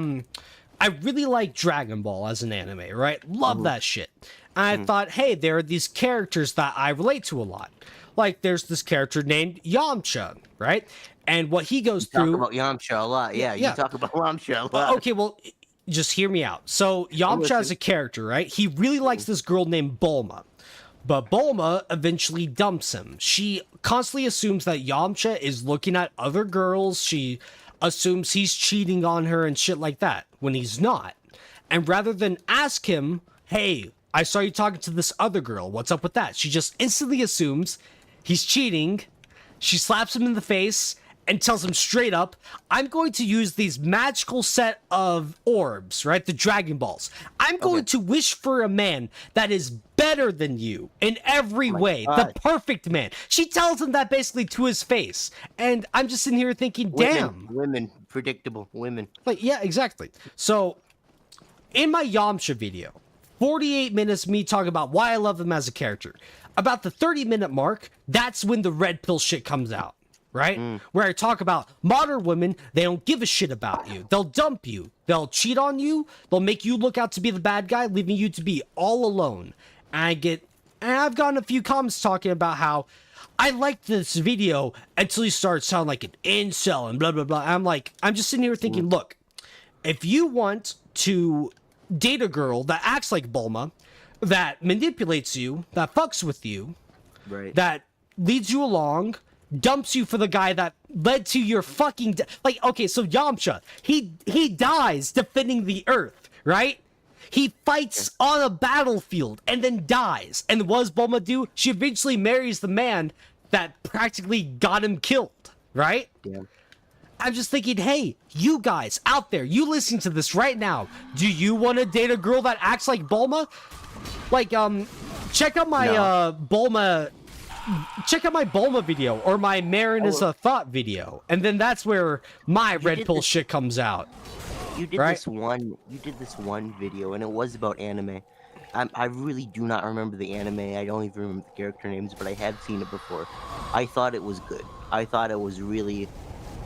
really like Dragon Ball as an anime, right? Love that shit. And I thought, hey, there are these characters that I relate to a lot. Like, there's this character named Yamcha, right? And what he goes through... talk about Yamcha a lot. Yeah, you talk about Yamcha a lot. Okay, well, just hear me out. So, Yamcha as a character, right? He really likes this girl named Bulma. But Bulma eventually dumps him. She constantly assumes that Yamcha is looking at other girls. She assumes he's cheating on her and shit like that, when he's not. And rather than ask him, hey, I saw you talking to this other girl, what's up with that? She just instantly assumes he's cheating. She slaps him in the face and tells him straight up, I'm going to use these magical set of orbs, right? The Dragon Balls. I'm going to wish for a man that is better than you in every way. The perfect man. She tells him that basically to his face. And I'm just sitting here thinking, damn. Women. Predictable women. Like, yeah, exactly. So, in my Yamcha video, 48 minutes me talking about why I love him as a character. About the 30-minute mark, that's when the red pill shit comes out, right? Where I talk about modern women, they don't give a shit about you. They'll dump you. They'll cheat on you. They'll make you look out to be the bad guy, leaving you to be all alone. And I've gotten a few comments talking about how I liked this video until he started sounding like an incel and blah, blah, blah. I'm just sitting here thinking, look, if you want to date a girl that acts like Bulma, that manipulates you, that fucks with you, right, that leads you along, dumps you for the guy that led to your fucking okay, so Yamcha, he dies defending the Earth, right? He fights on a battlefield and then dies. And what does Bulma do? She eventually marries the man that practically got him killed, right? Yeah. I'm just thinking, hey, you guys out there, you listening to this right now, do you want to date a girl that acts like Bulma? Like, check out my Bulma video or my Marin is a thought video, and then that's where my red pill shit comes out. You did this one video, and it was about anime. I really do not remember the anime. I don't even remember the character names, but I have seen it before. I thought it was good. I thought it was really,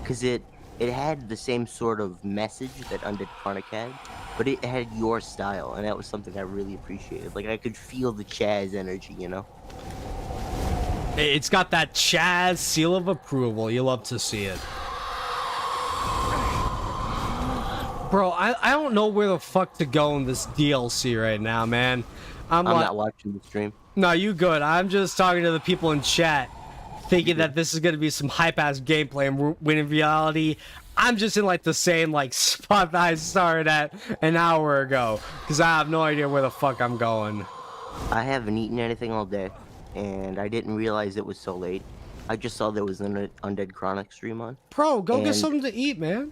because it had the same sort of message that Undead Chronic had, but it had your style, and that was something I really appreciated. Like, I could feel the Chazz energy, you know? It's got that Chazz seal of approval. You love to see it. Bro, I don't know where the fuck to go in this DLC right now, man. I'm not watching the stream. No, you good. I'm just talking to the people in chat, thinking that this is going to be some hype-ass gameplay, and when in reality, I'm just in, like, the same, like, spot that I started at an hour ago, because I have no idea where the fuck I'm going. I haven't eaten anything all day, and I didn't realize it was so late. I just saw there was an Undead Chronic stream on. Bro, go get something to eat, man.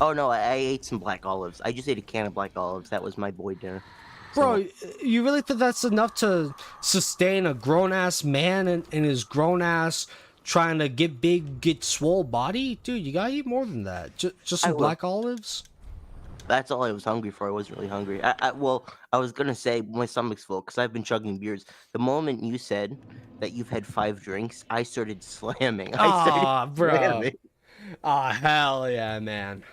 Oh, no, I ate some black olives. I just ate a can of black olives. That was my boy dinner. Bro, you really think that's enough to sustain a grown-ass man and his grown-ass trying to get big, get swole body? Dude, you gotta eat more than that. Just some black olives? That's all I was hungry for. I wasn't really hungry. Well, I was gonna say my stomach's full because I've been chugging beers. The moment you said that you've had 5 drinks, I started slamming. Bro. Oh, hell yeah, man.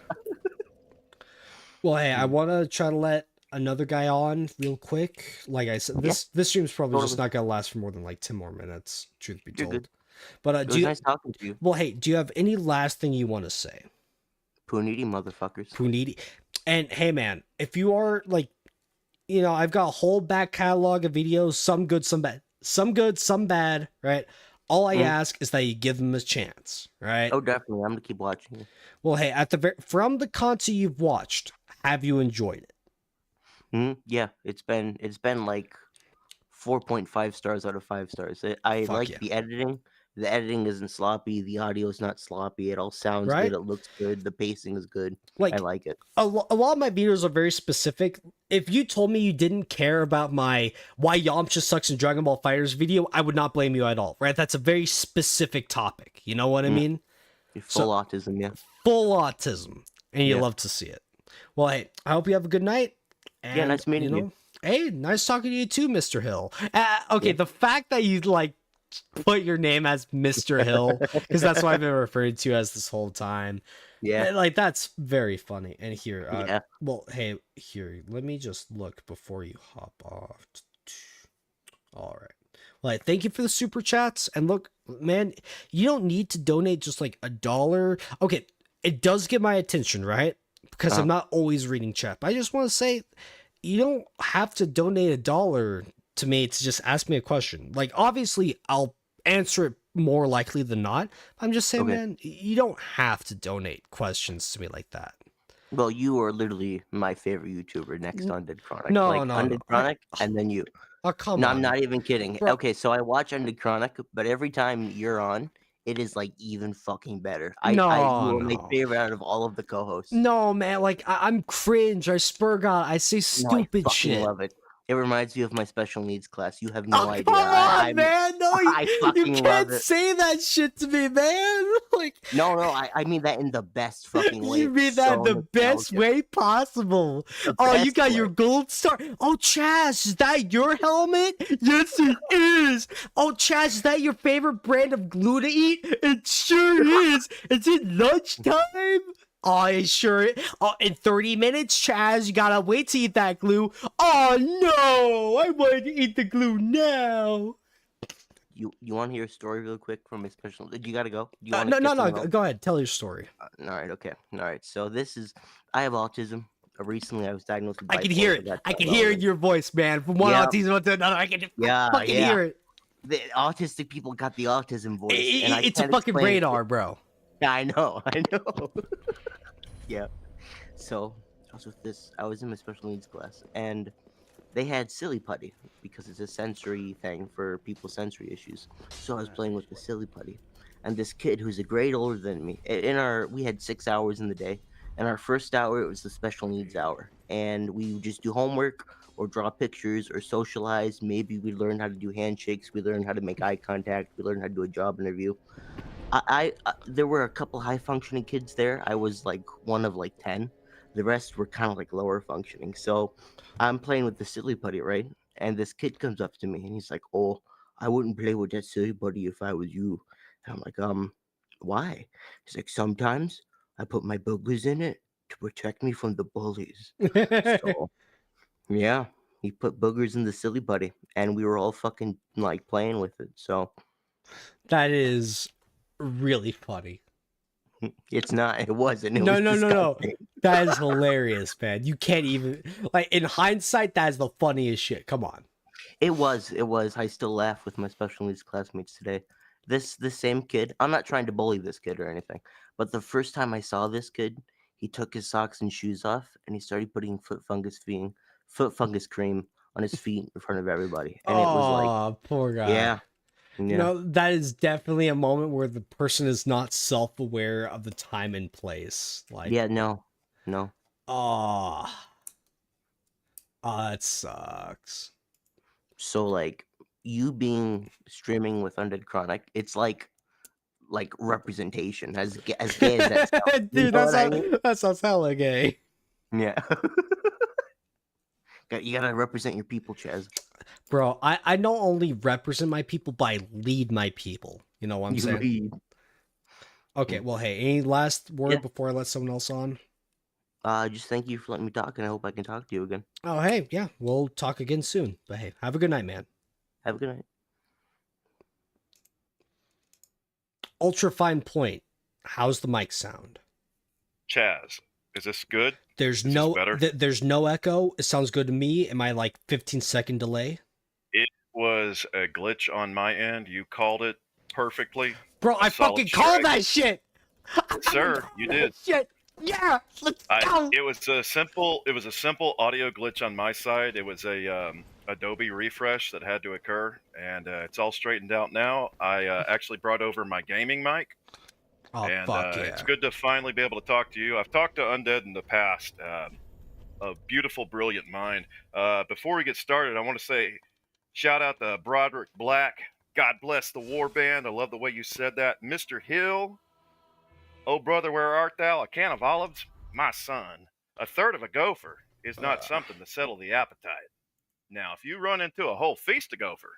Well, hey, I want to try to let another guy on real quick. Like I said, this stream's probably just not gonna last for more than like 10 more minutes, truth be told. Good. But it was nice talking to you. Well, hey, do you have any last thing you want to say? Puniti, motherfuckers. Puniti. And hey, man, if you are like, you know, I've got a whole back catalog of videos, some good, some bad, some bad, right? All I ask is that you give them a chance, right? Oh, definitely. I'm gonna keep watching it. Well, hey, from the content you've watched, have you enjoyed it? Yeah, it's been like 4.5 stars out of 5 stars. I like the editing. The editing isn't sloppy. The audio is not sloppy. It all sounds good. It looks good. The pacing is good. Like, I like it. A lot of my videos are very specific. If you told me you didn't care about my why Yamcha sucks in Dragon Ball FighterZ video, I would not blame you at all, right? That's a very specific topic. You know what I mean? Full autism, yeah. Full autism. And you love to see it. Well, hey, I hope you have a good night. And, yeah, nice meeting you. Hey, nice talking to you too, Mr. Hill. Okay, the fact that you, like, put your name as Mr. Hill, because that's what I've been referred to as this whole time. Yeah, like that's very funny. And here, well, hey, here, let me just look before you hop off. All right. Well, thank you for the super chats. And look, man, you don't need to donate just like $1. Okay, it does get my attention, right? Because I'm not always reading chat. But I just want to say, you don't have to donate $1 to me to just ask me a question. Like, obviously, I'll answer it more likely than not. I'm just saying, man, you don't have to donate questions to me like that. Well, you are literally my favorite YouTuber next on Undead Chronic. No, Undead Chronic, and then you. Oh, come on. I'm not even kidding. Bro. Okay, so I watch Undead Chronic, but every time you're on, it is like even fucking better. You are my favorite out of all of the co-hosts. No, man, like I'm cringe. I spur God. I say stupid shit. Love it. It reminds me of my special needs class. You have no idea. Come on, man! No, you can't love say that shit to me, man. Like, no, I mean that in the best fucking way. You mean that in the best way possible. You got your gold star. Oh, Chaz, is that your helmet? Yes, it is. Oh, Chaz, is that your favorite brand of glue to eat? It sure is. Is it lunchtime? Oh, it sure is. Oh, in 30 minutes, Chaz, you gotta wait to eat that glue. Oh, no, I want to eat the glue now. You want to hear a story real quick from my special? You gotta go. No. Go ahead. Tell your story. All right. Okay. All right. So I have autism. Recently, I was diagnosed with bipolar. I can hear it. I can hear it in your voice, man. From one autism to another, I can just fucking hear it. The autistic people got the autism voice. It's a fucking radar, bro. Yeah, I know. Yeah. So I was in my special needs class, and they had silly putty because it's a sensory thing for people's sensory issues. So I was playing with the silly putty, and this kid who's a grade older than me. We had 6 hours in the day. In our first hour, it was the special needs hour, and we would just do homework or draw pictures or socialize. Maybe we learned how to do handshakes. We learned how to make eye contact. We learned how to do a job interview. There were a couple high functioning kids there. I was like one of like 10. The rest were kind of like lower functioning. So I'm playing with the silly putty, right? And this kid comes up to me and he's like, "Oh, I wouldn't play with that silly putty if I was you." And I'm like, why? He's like, "Sometimes I put my boogers in it to protect me from the bullies." So, yeah, he put boogers in the silly putty, and we were all fucking like playing with it. So that is really funny. It's not. It wasn't. No. That is hilarious, man. You can't even like in hindsight. That is the funniest shit. Come on. It was. I still laugh with my special needs classmates today. This same kid. I'm not trying to bully this kid or anything, but the first time I saw this kid, he took his socks and shoes off, and he started putting foot fungus cream on his feet in front of everybody. And it was like, poor guy. Yeah. You know, that is definitely a moment where the person is not self-aware of the time and place. Like, yeah, no. Oh, that sucks. So, like, you being streaming with Undead Chronic, it's like representation, as gay as that sounds. Dude, that sounds hella gay. Yeah. You gotta represent your people, Chaz. Bro, I not only represent my people, but I lead my people. You know what I'm saying? Lead. Okay, well, hey, any last word before I let someone else on? Just thank you for letting me talk, and I hope I can talk to you again. Oh, hey, yeah, we'll talk again soon. But hey, have a good night, man. Have a good night. Ultra fine point. How's the mic sound? Chaz, is this good? There's no echo. It sounds good to me. Am I like 15-second delay? It was a glitch on my end. You called it perfectly. Bro, I fucking called that shit. Sir, you did. Shit. Yeah, let's go. It was a simple audio glitch on my side. It was a Adobe refresh that had to occur, and it's all straightened out now. I actually brought over my gaming mic. Oh, and fuck yeah. It's good to finally be able to talk to you. I've talked to Undead in the past. A beautiful, brilliant mind. Before we get started, I want to say shout out to Broderick Black. God bless the Warband. I love the way you said that. Mr. Hill. Oh, brother, where art thou? A can of olives? My son. A third of a gopher is not something to settle the appetite. Now, if you run into a whole feast of gopher,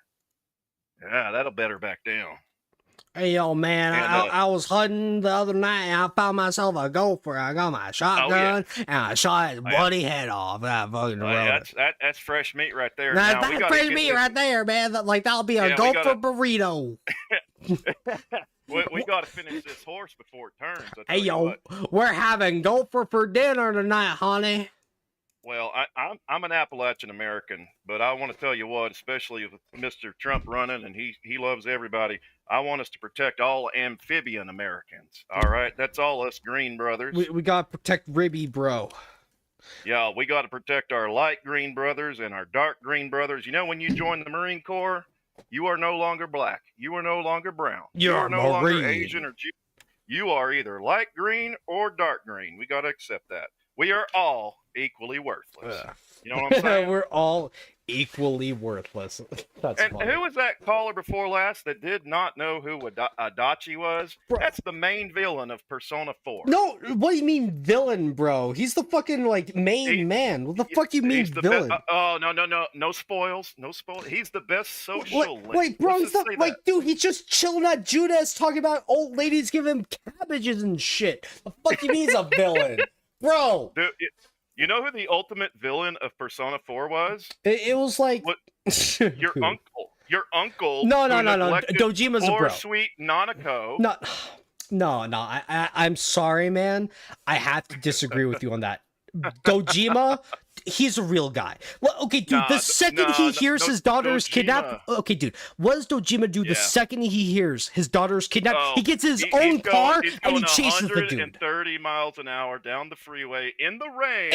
yeah, that'll better back down. Hey, yo, man, I was hunting the other night, and I found myself a gopher. I got my shotgun, and I shot his bloody head off. That's fresh meat right there. That's fresh meat right there, man. Like, that'll be a gopher burrito. We got to finish this horse before it turns. Hey, yo, we're having gopher for dinner tonight, honey. Well, I'm an Appalachian American, but I want to tell you what, especially with Mr. Trump running, and he loves everybody, I want us to protect all amphibian Americans. All right? That's all us green brothers. We got to protect Ribby, bro. Yeah, we got to protect our light green brothers and our dark green brothers. You know, when you join the Marine Corps, you are no longer black. You are no longer brown. You are no longer Asian or Jew. You are either light green or dark green. We got to accept that. We are all equally worthless. You know what I'm saying? We're all equally worthless. That's and funny. Who was that caller before last that did not know who Adachi was? Bro. That's the main villain of Persona 4. No, what do you mean villain, bro? He's the fucking like main man. What the fuck do you mean villain? No spoils. He's the best social. Wait, bro, he's not like, dude. He's just chilling at Judas talking about old ladies giving him cabbages and shit. The fuck do you mean he's a villain, bro? Dude, you know who the ultimate villain of Persona 4 was? It was like your uncle. Your uncle. No. Dojima's a bro. Sweet Nanako. No. I'm sorry, man. I have to disagree with you on that. Dojima, he's a real guy. Well, okay, dude, the second he hears his daughter is kidnapped... Okay, dude, what does Dojima do the second he hears his daughter is kidnapped? He gets his own car and he chases the dude. 130 miles an hour down the freeway in the rain.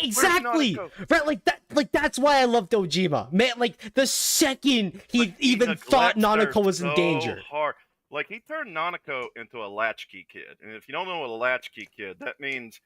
Exactly! Right, like that. Like, that's why I love Dojima. Man, like, the second he even thought Nanako was in danger. Hard. Like, he turned Nanako into a latchkey kid. And if you don't know what a latchkey kid, that means...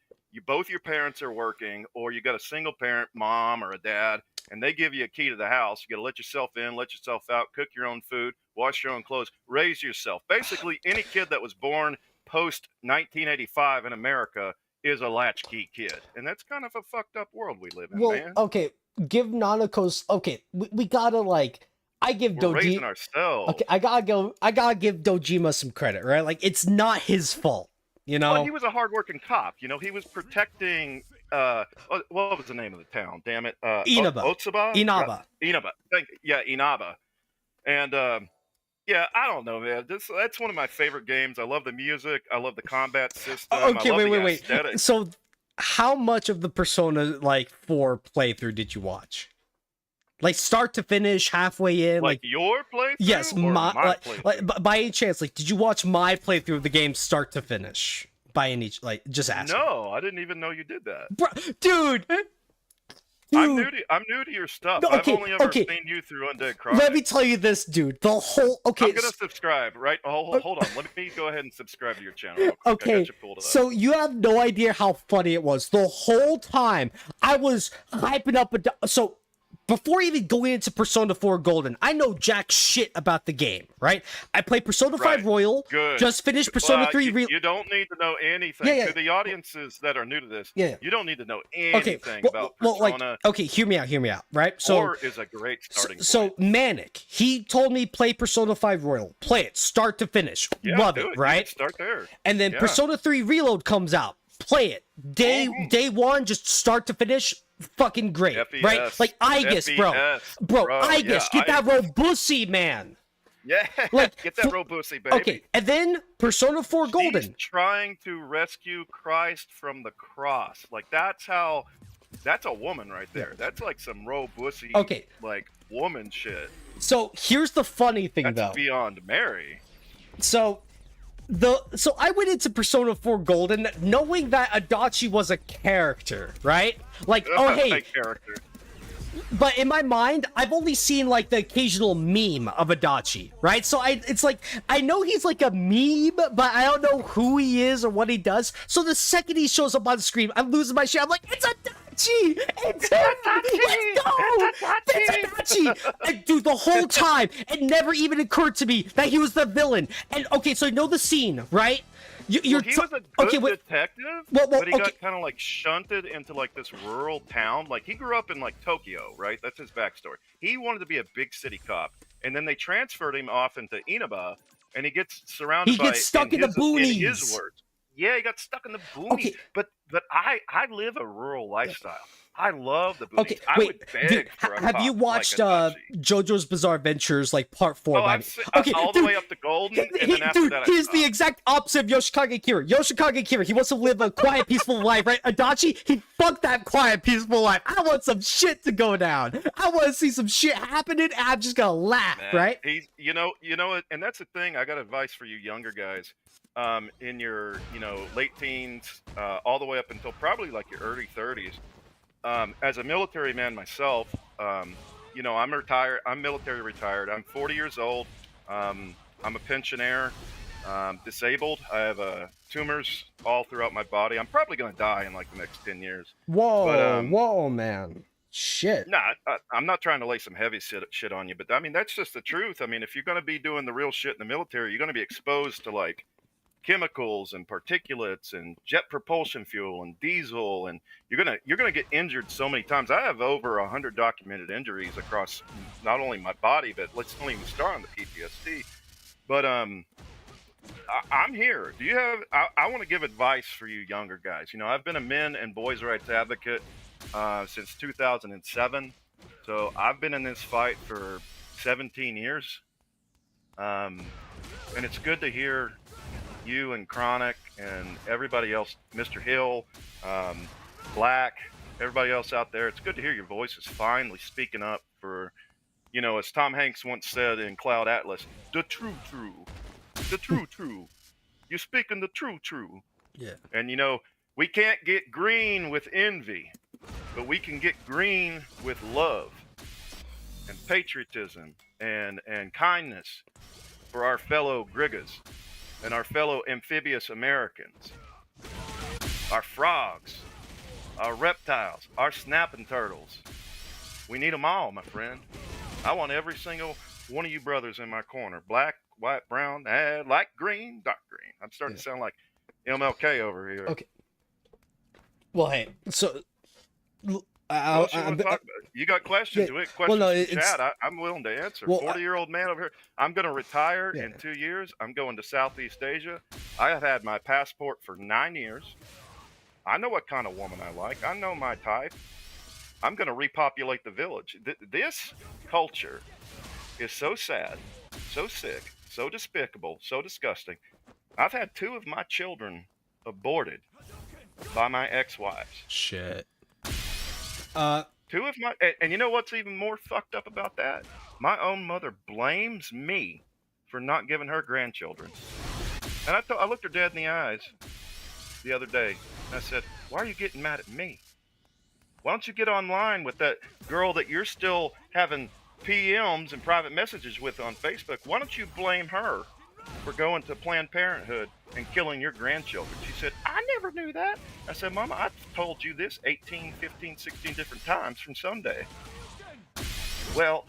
both your parents are working, or you got a single parent, mom or a dad, and they give you a key to the house. You got to let yourself in, let yourself out, cook your own food, wash your own clothes, raise yourself. Basically, any kid that was born post 1985 in America is a latchkey kid, and that's kind of a fucked up world we live in, man. Okay, give Nanako's. Okay, we gotta like. We're raising ourselves. Okay, I gotta give Dojima some credit, right? Like, it's not his fault. You know, well, he was a hardworking cop. You know, he was protecting. What was the name of the town? Damn it, Inaba. Otsuba? Inaba. Inaba. Yeah, Inaba. And yeah, I don't know, man. That's one of my favorite games. I love the music. I love the combat system. Okay, wait. So, how much of the Persona 4 playthrough did you watch? Like, start to finish, halfway in, like your playthrough. Yes, my playthrough. Like, by any chance, like, did you watch my playthrough of the game, start to finish? By any, like, just ask. No, I didn't even know you did that, bro, dude. I'm new to your stuff. No, okay, I've only ever seen you through Undead Chronic. Let me tell you this, dude. The whole I'm gonna subscribe, right? Hold on. Let me go ahead and subscribe to your channel. Okay, so you have no idea how funny it was. The whole time I was hyping up so. Before even going into Persona 4 Golden, I know jack shit about the game, right? I played Persona 5 Royal, just finished Persona 3 You don't need to know anything. To the audiences that are new to this, you don't need to know anything about Persona. Hear me out, right? So 4 is a great starting point. So Manic, he told me play Persona 5 Royal. Play it, start to finish. Love it, right? Start there. And then Persona 3 Reload comes out. Play it. Day one, just start to finish. Fucking great, FES, right? Like Aegis, bro, Aegis, get that Robussy, man. Yeah, like get that Robussy, baby. Okay, and then Persona 4 Golden. She's trying to rescue Christ from the cross. Like that's a woman right there. That's like some Robussy, like woman shit. So here's the funny thing, though. Beyond Mary. So I went into Persona 4 Golden knowing that Adachi was a character, right? Like, character. But in my mind, I've only seen like the occasional meme of Adachi, right? So it's like I know he's like a meme, but I don't know who he is or what he does. So the second he shows up on screen, I'm losing my shit. I'm like, it's Adachi! It's Adachi! And dude, the whole time, it never even occurred to me that he was the villain. And okay, so you know the scene, right? He was a good detective, but he got kind of like shunted into like this rural town. Like he grew up in like Tokyo, right? That's his backstory. He wanted to be a big city cop, and then they transferred him off into Inaba, and he gets surrounded by. He gets stuck in the boonies. In his words, yeah, he got stuck in the boonies. Okay. But I live a rural lifestyle. I love the boonies. Okay, wait, dude, have you watched JoJo's Bizarre Adventures, like Part 4? All the way up to Golden, and then after that, he's the exact opposite of Yoshikage Kira. Yoshikage Kira, he wants to live a quiet, peaceful life, right? Adachi, he fucked that quiet, peaceful life. I want some shit to go down. I want to see some shit happening, and I'm just gonna laugh, right? He's, you know, and that's the thing. I got advice for you younger guys. In your, late teens, all the way up until probably like your early 30s. As a military man myself, I'm retired. I'm military retired. I'm 40 years old. I'm a pensioner. disabled. I have tumors all throughout my body. I'm probably going to die in like the next 10 years. Whoa, but, whoa, man. Shit. Nah, I'm not trying to lay some heavy shit on you, but I mean, that's just the truth. I mean, if you're going to be doing the real shit in the military, you're going to be exposed to like chemicals and particulates and jet propulsion fuel and diesel, and you're gonna get injured so many times. I have over 100 documented injuries across not only my body, but let's not even start on the PTSD. But I'm here. Do you have? I want to give advice for you younger guys. You know, I've been a men and boys' rights advocate since 2007, so I've been in this fight for 17 years, and it's good to hear you and Chronic and everybody else, Mr. Hill, Black, everybody else out there. It's good to hear your voices finally speaking up for, you know, as Tom Hanks once said in Cloud Atlas, the true. You're speaking the true. Yeah. And, you know, we can't get green with envy, but we can get green with love and patriotism and kindness for our fellow Griggas and our fellow amphibious Americans, our frogs, our reptiles, our snapping turtles. We need them all, my friend. I want every single one of you brothers in my corner. Black, white, brown, light green, dark green. I'm starting to sound like MLK over here. Okay. Well, hey, so... You got questions? Yeah. Questions in chat. I'm willing to answer. 40-year-old man over here. I'm going to retire in 2 years. I'm going to Southeast Asia. I have had my passport for 9 years. I know what kind of woman I like. I know my type. I'm going to repopulate the village. This culture is so sad, so sick, so despicable, so disgusting. I've had 2 of my children aborted by my ex-wives. Shit. 2 of my, and you know what's even more fucked up about that? My own mother blames me for not giving her grandchildren. And I looked her dead in the eyes the other day, and I said, why are you getting mad at me? Why don't you get online with that girl that you're still having PMs and private messages with on Facebook? Why don't you blame her for going to Planned Parenthood and killing your grandchildren? She said, I never knew that. I said, Mama, I've told you this 18, 15, 16 different times from Sunday. Well,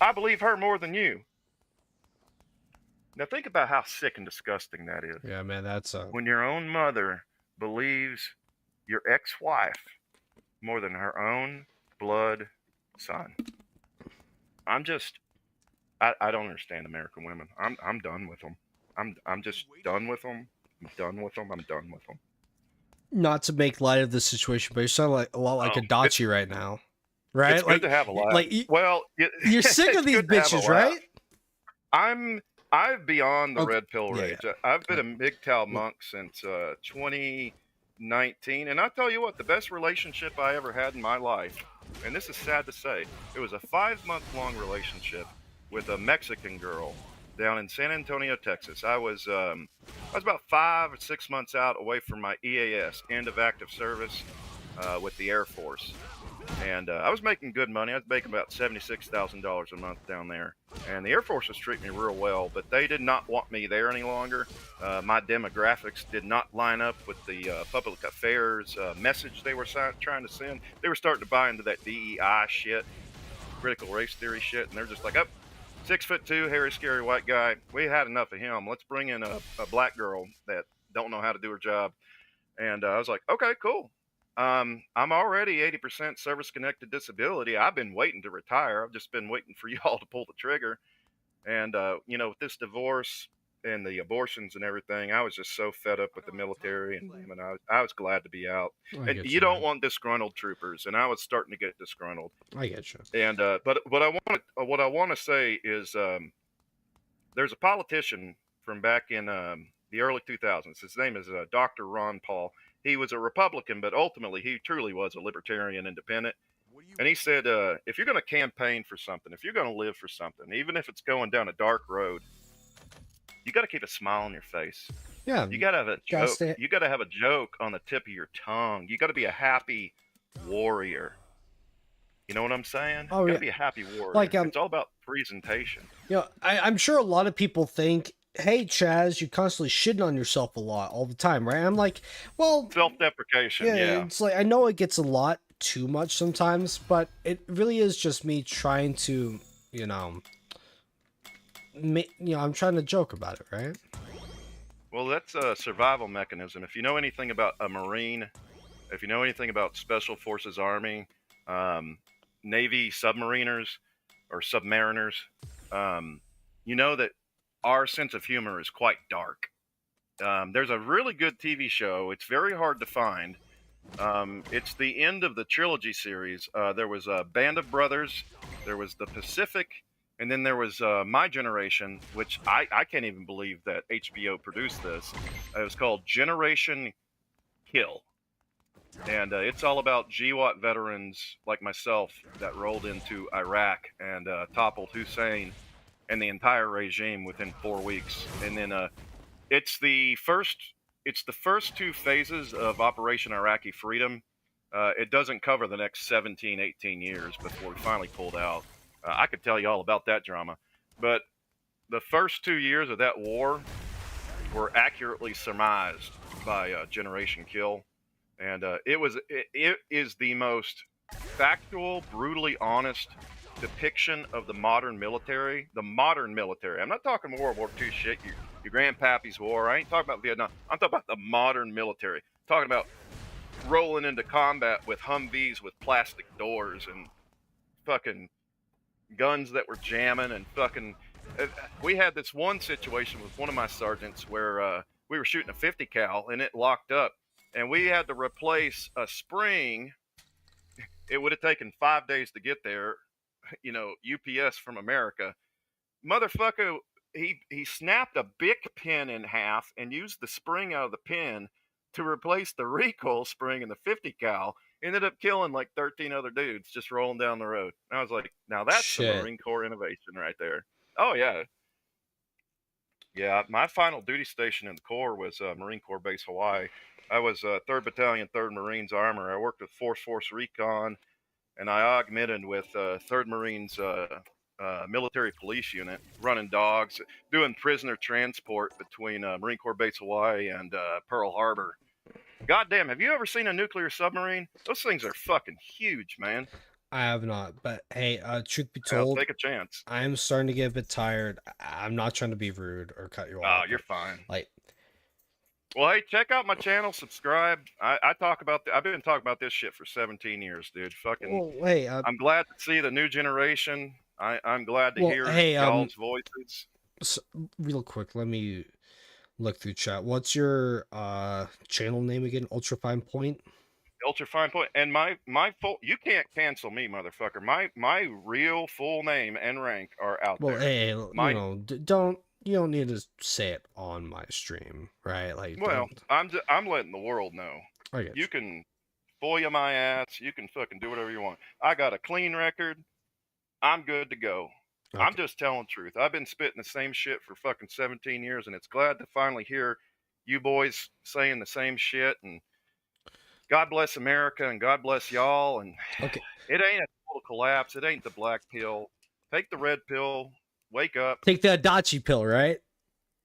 I believe her more than you. Now think about how sick and disgusting that is. Yeah, man, that's when your own mother believes your ex-wife more than her own blood son. I don't understand American women. I'm done with them. I'm just done with them. I'm done with them. Not to make light of the situation, but you sound like a lot like a Dachi right now, right? It's good to have a laugh. Like, you're sick of these bitches, right? I'm beyond the red pill rage. Yeah. I've been a MGTOW monk since 2019, and I tell you what, the best relationship I ever had in my life, and this is sad to say, it was a 5-month-long relationship with a Mexican girl down in San Antonio, Texas. I was about 5 or 6 months out away from my EAS, end of active service, with the Air Force. And I was making good money. I was making about $76,000 a month down there. And the Air Force was treating me real well, but they did not want me there any longer. My demographics did not line up with the public affairs message they were trying to send. They were starting to buy into that DEI shit, critical race theory shit, and they're just like, 6'2", hairy, scary white guy. We had enough of him. Let's bring in a black girl that don't know how to do her job. And I was like, okay, cool. I'm already 80% service-connected disability. I've been waiting to retire. I've just been waiting for y'all to pull the trigger. And, you know, with this divorce and the abortions and everything, I was just so fed up with the military and I was glad to be out. And you don't want disgruntled troopers, and I was starting to get disgruntled. I get you. And but what I want to say is there's a politician from back in the early 2000s. His name is Dr. Ron Paul. He was a Republican, but ultimately he truly was a libertarian independent. And he said, if you're going to campaign for something, if you're going to live for something, even if it's going down a dark road, you got to keep a smile on your face. Yeah. You got to have a joke. You got to have a joke on the tip of your tongue. You got to be a happy warrior. You know what I'm saying? Oh, you got to be a happy warrior. Like, it's all about presentation. You know, I'm sure a lot of people think hey, Chaz, you're constantly shitting on yourself a lot all the time, right? I'm like, well, self-deprecation. Yeah, it's like I know it gets a lot too much sometimes, but it really is just me trying to, I'm trying to joke about it, right? Well, that's a survival mechanism. If you know anything about a Marine, if you know anything about Special Forces Army, Navy submariners or submariners, you know that our sense of humor is quite dark. There's a really good TV show. It's very hard to find. It's the end of the trilogy series. There was a Band of Brothers, there was the Pacific, and then there was My Generation, which I can't even believe that HBO produced this. It was called Generation Kill. And it's all about GWAT veterans like myself that rolled into Iraq and toppled Hussein and the entire regime within 4 weeks. And then it's the first 2 phases of Operation Iraqi Freedom. It doesn't cover the next 17, 18 years before we finally pulled out. I could tell you all about that drama. But the first 2 years of that war were accurately surmised by Generation Kill. And it is the most factual, brutally honest depiction of the modern military. The modern military. I'm not talking World War II shit, your grandpappy's war. I ain't talking about Vietnam. I'm talking about the modern military. I'm talking about rolling into combat with Humvees with plastic doors and fucking guns that were jamming and fucking... We had this one situation with one of my sergeants where we were shooting a 50 cal and it locked up. And we had to replace a spring. It would have taken 5 days to get there, UPS from America. Motherfucker, he snapped a Bic pin in half and used the spring out of the pin to replace the recoil spring in the 50 cal. Ended up killing like 13 other dudes just rolling down the road. And I was like, now that's the Marine Corps innovation right there. Oh, yeah. Yeah, my final duty station in the Corps was Marine Corps Base Hawaii. I was 3rd Battalion, 3rd Marines Armor. I worked with Force Recon, and I augmented with 3rd Marines Military Police Unit, running dogs, doing prisoner transport between Marine Corps Base Hawaii and Pearl Harbor. Goddamn, have you ever seen a nuclear submarine? Those things are fucking huge, man. I have not, but hey, truth be told, take a chance. I am starting to get a bit tired. I'm not trying to be rude or cut you off. Oh, you're fine. Well, hey, check out my channel, subscribe. I talk about I've been talking about this shit for 17 years, dude. Fucking. Well, hey, I'm glad to see the new generation. I'm glad to hear y'all's voices. So, real quick, let me look through chat. What's your channel name again? Ultrafine Point. Ultrafine Point, and my full. You can't cancel me, motherfucker. My real full name and rank are out there. Well, hey, you don't need to say it on my stream, right? I'm letting the world know. You can FOIA my ass. You can fucking do whatever you want. I got a clean record. I'm good to go. Okay. I'm just telling the truth. I've been spitting the same shit for fucking 17 years, and it's glad to finally hear you boys saying the same shit. And God bless America, and God bless y'all. And it ain't a total collapse. It ain't the black pill. Take the red pill. Wake up. Take the Adachi pill, right?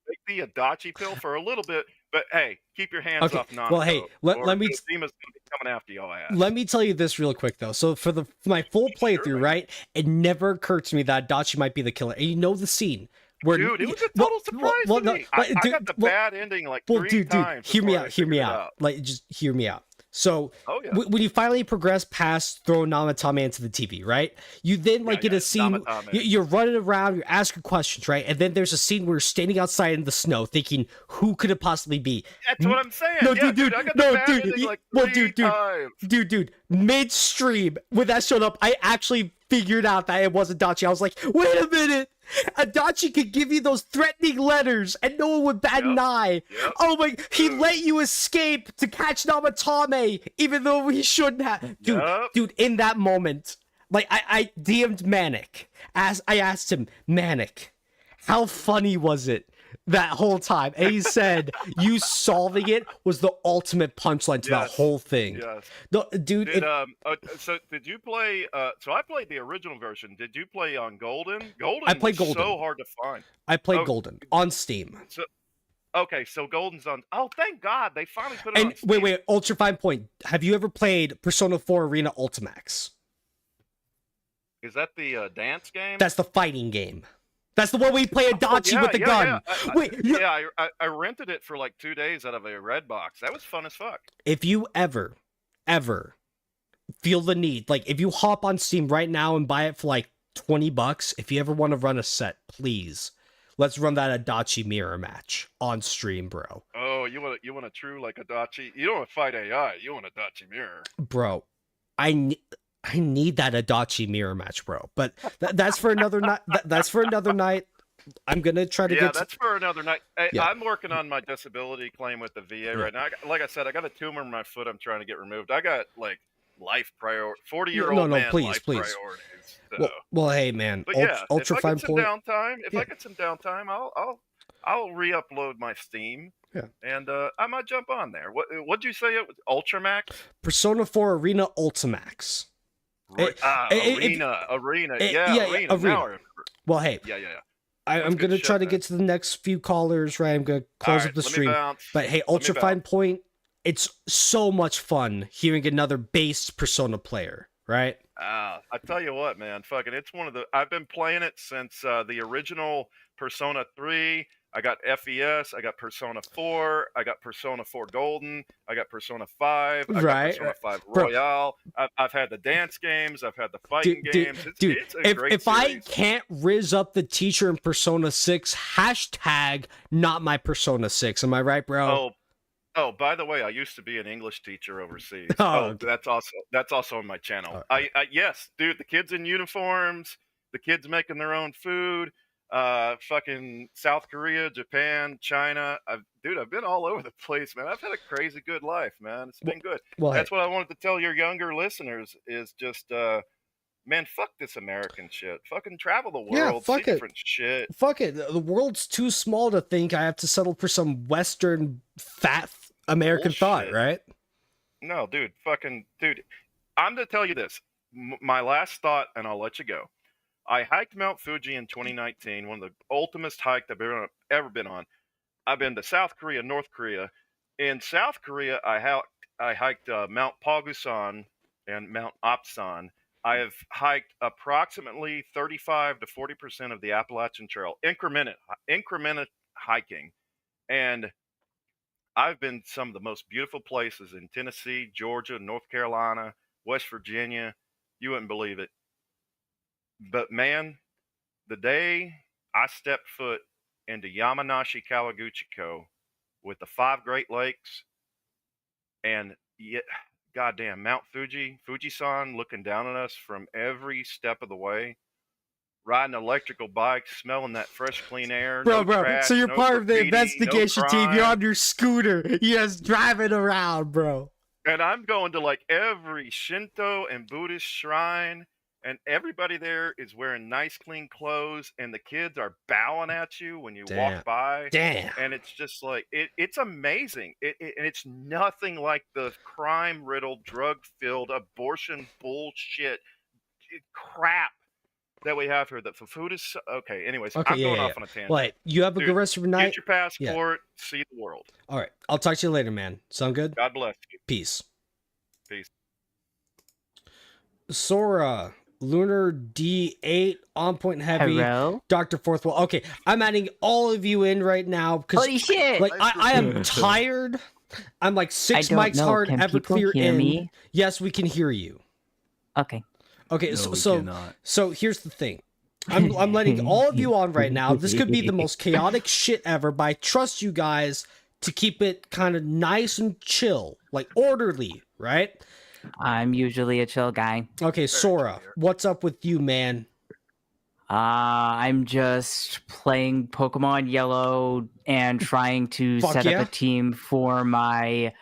Take the Adachi pill for a little bit, but hey, keep your hands off Naruto. Well, hey, let me. Zima's coming after y'all ass. Let me tell you this real quick though. So for my full playthrough, right, it never occurred to me that Adachi might be the killer. And you know the scene where dude, it was a total surprise to me. I got the bad ending like 3 times. Hear me out. Just hear me out. So when you finally progress past throwing Namatame into the TV, right? You then get a scene. You're running around. You're asking questions, right? And then there's a scene where you're standing outside in the snow, thinking, "Who could it possibly be?" That's what I'm saying. No, dude. I got the bad ending like 3 times. Dude. Midstream when that showed up, I actually figured out that it wasn't Adachi. I was like, "Wait a minute." Adachi could give you those threatening letters and no one would bat an eye. Oh my, he let you escape to catch Namatame even though he shouldn't have. Dude, in that moment, I DM'd Manic. I asked him, Manic, how funny was it that whole time. And he said you solving it was the ultimate punchline to that whole thing. Yes. No, dude. So did you play? So I played the original version. Did you play on Golden? Golden. I played Golden. So hard to find. I played Golden on Steam. So, okay, so Golden's on. Oh, thank God they finally put it on Steam. Wait, Ultra Fine Point. Have you ever played Persona 4 Arena Ultimax? Is that the dance game? That's the fighting game. That's the one we play Adachi with the gun. I rented it for like 2 days out of a red box. That was fun as fuck. If you ever feel the need, like if you hop on Steam right now and buy it for like $20, if you ever want to run a set, please, let's run that Adachi mirror match on stream, bro. Oh, you want a true like Adachi? You don't want to fight AI. You want Adachi mirror, bro. I need that Adachi mirror match, bro. But that's for another night. That's for another night. I'm gonna try to get. Yeah, that's for another night. Hey, yeah. I'm working on my disability claim with the VA right now. Like I said, I got a tumor in my foot. I'm trying to get removed. I got like life priority. 40-year-old man. Please. Priorities. So. Well, hey, man. But yeah, Ultra if I Fine get some Point. downtime, I get some downtime, I'll re-upload my Steam. Yeah. And I might jump on there. What'd you say it was? Ultramax? Persona 4 Arena Ultimax. Arena. Arena. Well, hey. Yeah. I'm going to try to get to the next few callers, right? I'm going to close up the stream. But hey, Ultra Fine Point, it's so much fun hearing another based Persona player, right? I tell you what, man, fucking, it's one of the. I've been playing it since the original Persona 3. I got FES. I got Persona 4. I got Persona 4 Golden. I got Persona 5. I got Persona 5 Royale. I've had the dance games. I've had the fighting games. It's a great series. I can't riz up the teacher in Persona 6, hashtag not my Persona 6. Am I right, bro? Oh, by the way, I used to be an English teacher overseas. That's also on my channel. Right. Yes, dude, the kids in uniforms, the kids making their own food, fucking South Korea, Japan, China. I've been all over the place, man. I've had a crazy good life, man. It's been good. Well, that's what I wanted to tell your younger listeners is just man, fuck this American shit. Fucking travel the world, see different shit. Fuck it. The world's too small to think I have to settle for some Western fat American thought, right? No, dude. I'm gonna tell you this. My last thought, and I'll let you go. I hiked Mount Fuji in 2019, one of the ultimate hikes I've ever been on. I've been to South Korea, North Korea. In South Korea, I hiked Mount Pagusan and Mount Apsan. I have hiked approximately 35 to 40% of the Appalachian Trail, incremented hiking, and I've been some of the most beautiful places in Tennessee, Georgia, North Carolina, West Virginia. You wouldn't believe it. But man, the day I stepped foot into Yamanashi Kawaguchiko with the 5 Great Lakes and goddamn Mount Fujisan looking down on us from every step of the way, riding electrical bikes, smelling that fresh, clean air. Bro. So you're part of the investigation team. You're on your scooter. You're just driving around, bro. And I'm going to like every Shinto and Buddhist shrine, and everybody there is wearing nice, clean clothes, and the kids are bowing at you when you walk by. Damn. And it's just like, it's amazing. And it's nothing like the crime-riddled, drug-filled, abortion bullshit crap that we have here. The food is okay. Anyways, I'm going off on a tangent. Well, you have a good rest of your night. Get your passport. See the world. All right, I'll talk to you later, man. Sound good? God bless you. Peace. Sora, Lunar D8, On Point Heavy, Hello? Dr. Forthwell. Okay, I'm adding all of you in right now because holy shit! Like I am tired. I'm like 6 mics hard. Can Everclear hear in. Me? Yes, we can hear you. Okay. Okay, no, so here's the thing. I'm letting all of you on right now. This could be the most chaotic shit ever, but I trust you guys to keep it kind of nice and chill, like orderly, right? I'm usually a chill guy. Okay, Sora, what's up with you, man? I'm just playing Pokemon Yellow and trying to set up a team for my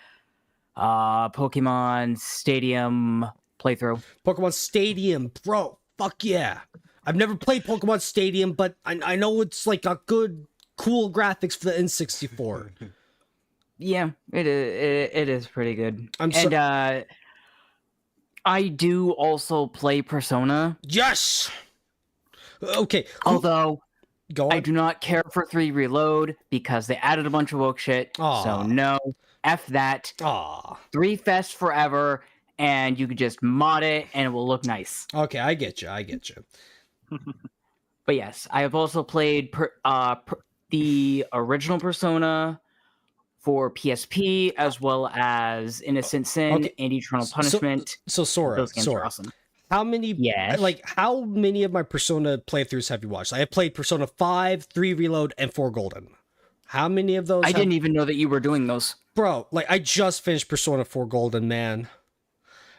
Pokemon Stadium playthrough. Pokemon Stadium, bro. Fuck yeah. I've never played Pokemon Stadium, but I know it's like a good cool graphics for the N64. Yeah, it is pretty good. I do also play Persona. Yes. Okay. Although I do not care for 3 Reload because they added a bunch of woke shit. Aww. So no, F that. 3 Fest forever, and you could just mod it and it will look nice. Okay, I get you. But yes, I have also played the original Persona for PSP, as well as Innocent Sin and Eternal Punishment. So Sora, those games are awesome. How many of my Persona playthroughs have you watched? I have played Persona 5, 3 Reload, and 4 Golden. How many of those? I didn't even know that you were doing those. Bro, like, I just finished Persona 4 Golden, man.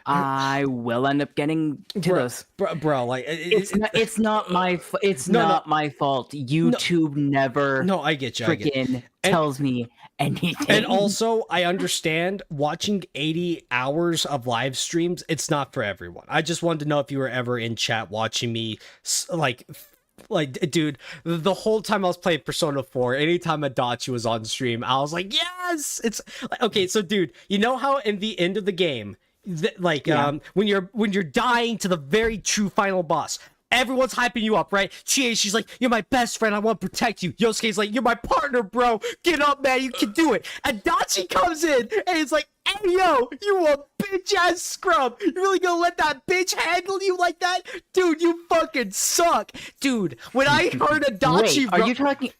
I will end up getting to those, bro. Like, it's not my fault. YouTube never. No, I get you. Freaking tells me anything. And also, I understand watching 80 hours of live streams. It's not for everyone. I just wanted to know if you were ever in chat watching me, like, dude, the whole time I was playing Persona 4, anytime Adachi was on stream, I was like, yes. It's okay. So, dude, you know how in the end of the game, when you're dying to the very true final boss, everyone's hyping you up, right? She's like, you're my best friend, I want to protect you. Yosuke's like, you're my partner, bro, get up, man, you can do it. And Dachi comes in and it's like, hey, yo, you a bitch ass scrub, you really gonna let that bitch handle you like that? Dude, you fucking suck. Dude, when I heard Adachi... Wait, are you talking...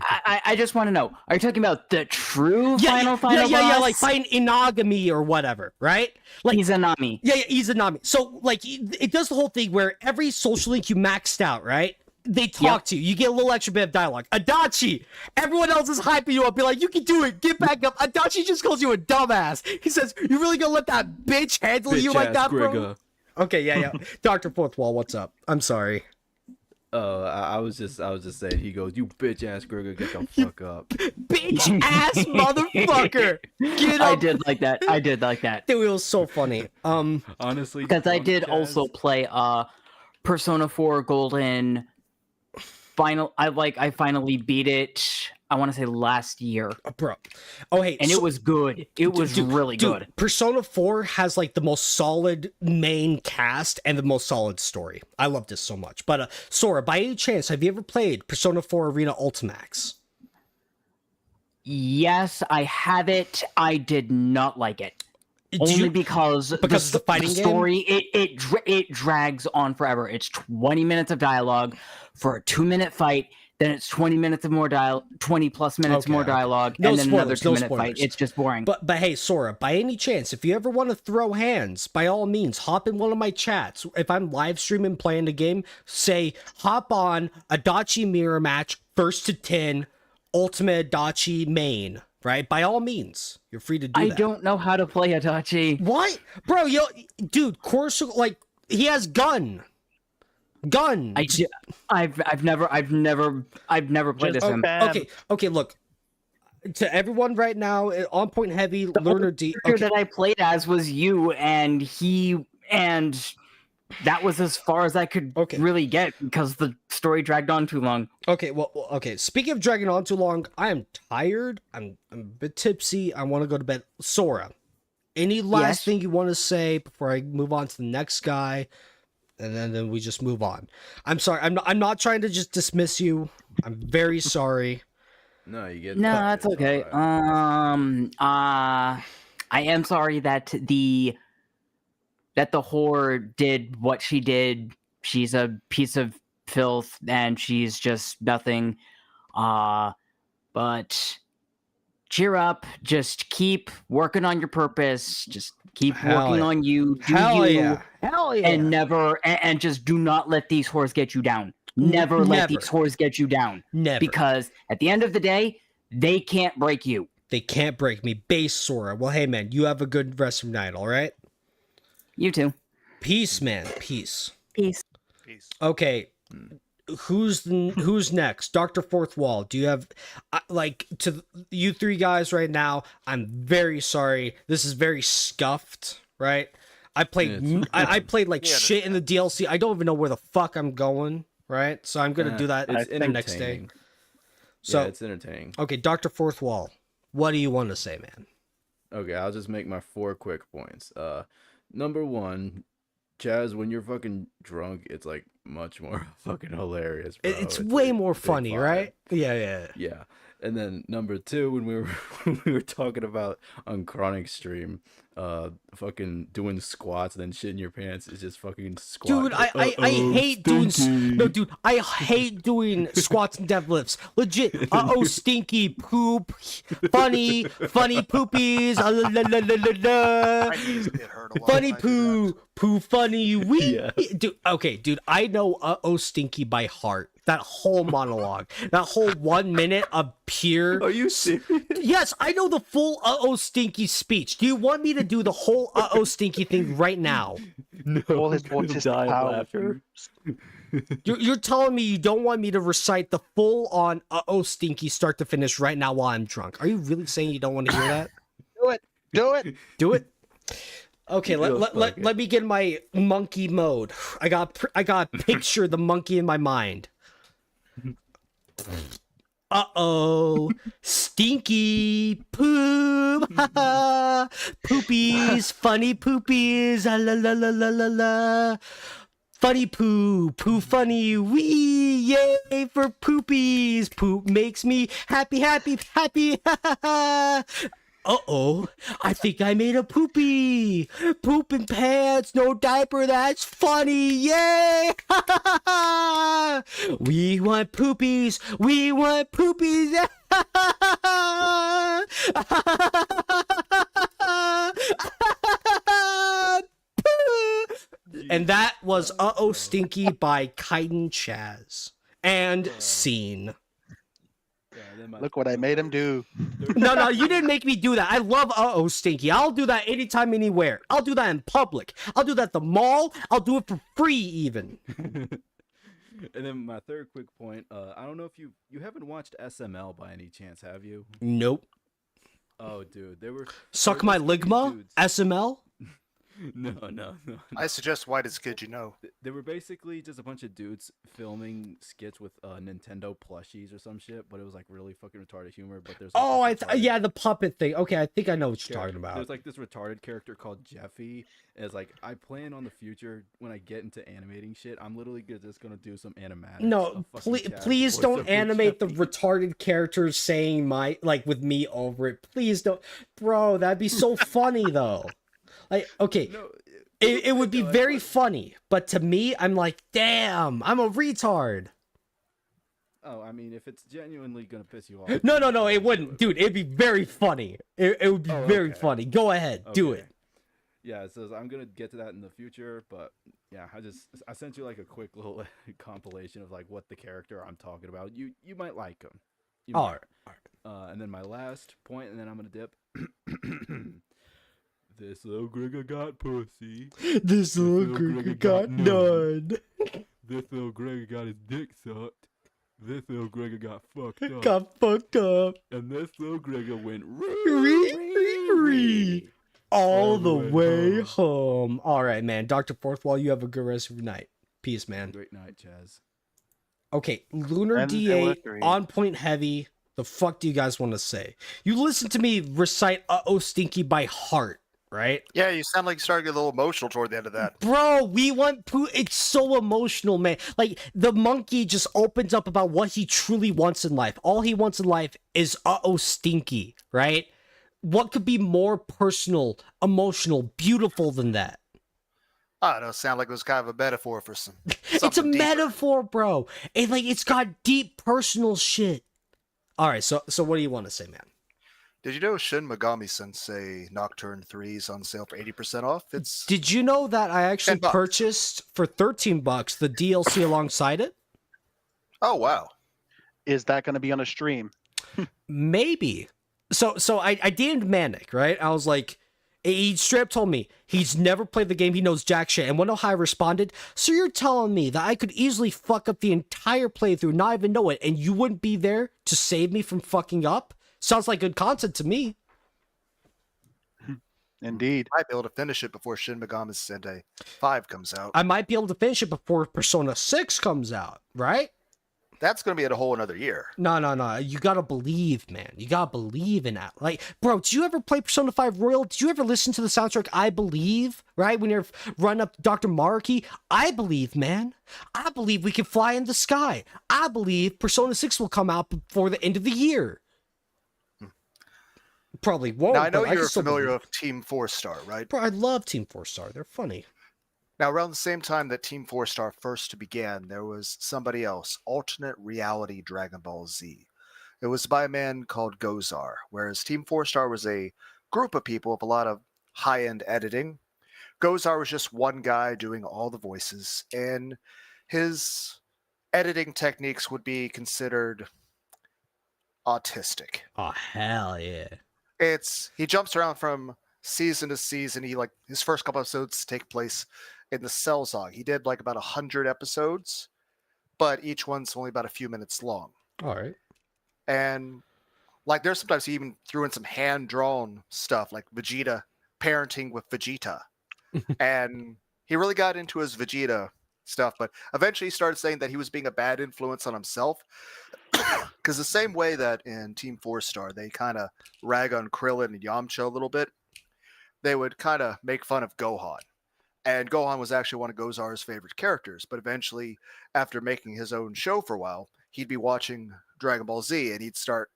I just want to know, are you talking about the true final boss? Yeah, like fighting Inagami or whatever, right? Like Izanami. Yeah, Izanami. So, like, it does the whole thing where every social link you maxed out, right? They talk to you. You get a little extra bit of dialogue. Adachi, everyone else is hyping you up. Be like, you can do it. Get back up. Adachi just calls you a dumbass. He says, you really gonna let that bitch handle you like that, bro? Okay, yeah. Dr. Fourth Wall, what's up? I'm sorry. I was just saying. He goes, "You bitch ass Gregor, get the fuck up." Bitch ass motherfucker, get up. I did like that. Dude, it was so funny. Honestly, because I did also play Persona 4 Golden. I finally beat it. I want to say last year, bro. Oh, hey, and it was good. It was really good. Persona 4 has like the most solid main cast and the most solid story. I love this so much. But Sora, by any chance, have you ever played Persona 4 Arena Ultimax? Yes, I have it. I did not like it. Only because the fighting story it drags on forever. It's 20 minutes of dialogue for a 2-minute fight. Then it's 20 minutes of more 20 plus minutes more dialogue, and then another 2-minute fight. It's just boring. But hey, Sora, by any chance, if you ever want to throw hands, by all means, hop in one of my chats. If I'm live streaming playing the game, say hop on Adachi mirror match, 1st to 10, Ultimate Adachi main. Right? By all means, you're free to do that. I don't know how to play Adachi. What? Bro, dude, Corso, like, he has gun. I've never played this him. Okay, look. To everyone right now, On Point Heavy, Learner D. That I played as was you, and that was as far as I could really get because the story dragged on too long. Okay. Speaking of dragging on too long, I am tired. I'm a bit tipsy. I want to go to bed. Sora, any last thing you want to say before I move on to the next guy, and then we just move on? I'm sorry. I'm not trying to just dismiss you. I'm very sorry. No, you get. No, that's okay. Right. I am sorry that the whore did what she did. She's a piece of filth and she's just nothing. But cheer up. Just keep working on your purpose. Just keep working on you. Hell yeah. And just do not let these whores get you down. Never let these whores get you down. Never. Because at the end of the day, they can't break you. They can't break me. Base Sora. Well, hey man, you have a good rest of the night, all right? You too. Peace, man. Peace. Okay. Who's next? Dr. Fourth Wall. Do you have to you three guys right now? I'm very sorry. This is very scuffed, right? I played I played like shit in the DLC. I don't even know where the fuck I'm going, right? So I'm gonna do that in the next day. So yeah, it's entertaining. Okay, Dr. Fourth Wall, what do you want to say, man? Okay, I'll just make my 4 quick points. Number 1, Chaz, when you're fucking drunk, it's like much more fucking hilarious, bro. It's way like more funny, right? Yeah. And then number 2, when we were talking about on Chronic stream, fucking doing squats and then shitting your pants is just fucking squat. Dude, I hate doing I hate doing squats and deadlifts. Legit. Stinky poop. Funny poopies. Funny poo funny wee. Yeah. Dude, I know Stinky by heart. That whole monologue, that whole 1 minute of pure. Are you serious? Yes, I know the full Stinky speech. Do you want me to do the whole Stinky thing right now? No. All his autistic powers. You're telling me you don't want me to recite the full on Stinky start to finish right now while I'm drunk? Are you really saying you don't want to hear that? Do it. Okay, let me get my monkey mode. I got picture the monkey in my mind. Stinky poop, poopies, funny poopies, la la la la la la. Funny poo funny wee, yay for poopies. Poop makes me happy. I think I made a poopy. Poop in pants, no diaper, that's funny, yay! We want poopies. And that was Stinky by ChitinChazz. And scene. Look what I made him do. No, you didn't make me do that. I love Stinky. I'll do that anytime, anywhere. I'll do that in public. I'll do that at the mall. I'll do it for free, even. And then my 3rd quick point. I don't know if you haven't watched SML by any chance, have you? Nope. Oh, dude, they were Suck My Ligma? Dudes. SML? No. I suggest Whitest Kid You Know. They were basically just a bunch of dudes filming skits with Nintendo plushies or some shit, but it was like really fucking retarded humor. But there's like, the puppet thing. Okay, I think I know what you're talking about. There's like this retarded character called Jeffy. And it's like, I plan on the future when I get into animating shit, I'm literally just gonna do some animatics. No, please don't animate the retarded characters saying with me over it. Please don't, bro. That'd be so funny though. Like, okay, no, it would be very funny, but to me, I'm like, damn, I'm a retard. Oh, I mean, if it's genuinely gonna piss you off. No, it wouldn't, dude. It'd be very funny. It would be very funny. Go ahead, do it. Yeah, so I'm gonna get to that in the future, but yeah, I sent you like a quick little compilation of like what the character I'm talking about. You might like him. All right. And then my last point, and then I'm gonna dip. This little Grigga got pussy. This little Grigga got none. This little Grigga got his dick sucked. This little Grigga got fucked up. Got fucked up. And this little Grigga went all the way home. All right, man. Dr. Fourthwall, you have a good rest of your night. Peace, man. Great night, Chaz. Okay, Lunar D8, on point heavy. The fuck do you guys want to say? You listen to me recite Stinky by heart. Right? Yeah, you sound like you started to get a little emotional toward the end of that. Bro, we want poo. It's so emotional, man. Like, the monkey just opens up about what he truly wants in life. All he wants in life is Stinky, right? What could be more personal, emotional, beautiful than that? I don't know. Sound like it was kind of a metaphor for some. It's a metaphor, bro. It's got deep personal shit. All right, so what do you want to say, man? Did you know Shin Megami Sensei Nocturne 3 is on sale for 80% off? Did you know that I actually purchased for $13 the DLC alongside it? Oh, wow. Is that going to be on a stream? Maybe. So I DM'd Manic, right? I was like, he straight up told me he's never played the game, he knows jack shit. And when I responded, so you're telling me that I could easily fuck up the entire playthrough, not even know it, and you wouldn't be there to save me from fucking up? Sounds like good content to me. Indeed. I might be able to finish it before Shin Megami Tensei 5 comes out. I might be able to finish it before Persona 6 comes out, right? that's going to be a whole another year. No. You gotta believe, man. You gotta believe in that. Like, bro, did you ever play Persona 5 Royal? Did you ever listen to the soundtrack I Believe, right? When you're running up Dr. Maruki? I believe, man. I believe we can fly in the sky. I believe Persona 6 will come out before the end of the year. Probably won't. Now, I know you're familiar with Team 4-Star, right? Bro, I love Team 4-Star. They're funny. Now, around the same time that Team 4-Star first began, there was somebody else, alternate reality Dragon Ball Z. It was by a man called Gozar, whereas Team 4-Star was a group of people with a lot of high-end editing. Gozar was just one guy doing all the voices, and his editing techniques would be considered autistic. Oh, hell yeah. He jumps around from season to season. His first couple episodes take place in the Cell Zone. He did like about 100 episodes, but each one's only about a few minutes long. All right. And like there's sometimes he even threw in some hand-drawn stuff like Vegeta parenting with Vegeta. And he really got into his Vegeta stuff, but eventually he started saying that he was being a bad influence on himself. Because the same way that in Team 4-Star, they kind of rag on Krillin and Yamcha a little bit, they would kind of make fun of Gohan. And Gohan was actually one of Gozar's favorite characters. But eventually, after making his own show for a while, he'd be watching Dragon Ball Z and he'd start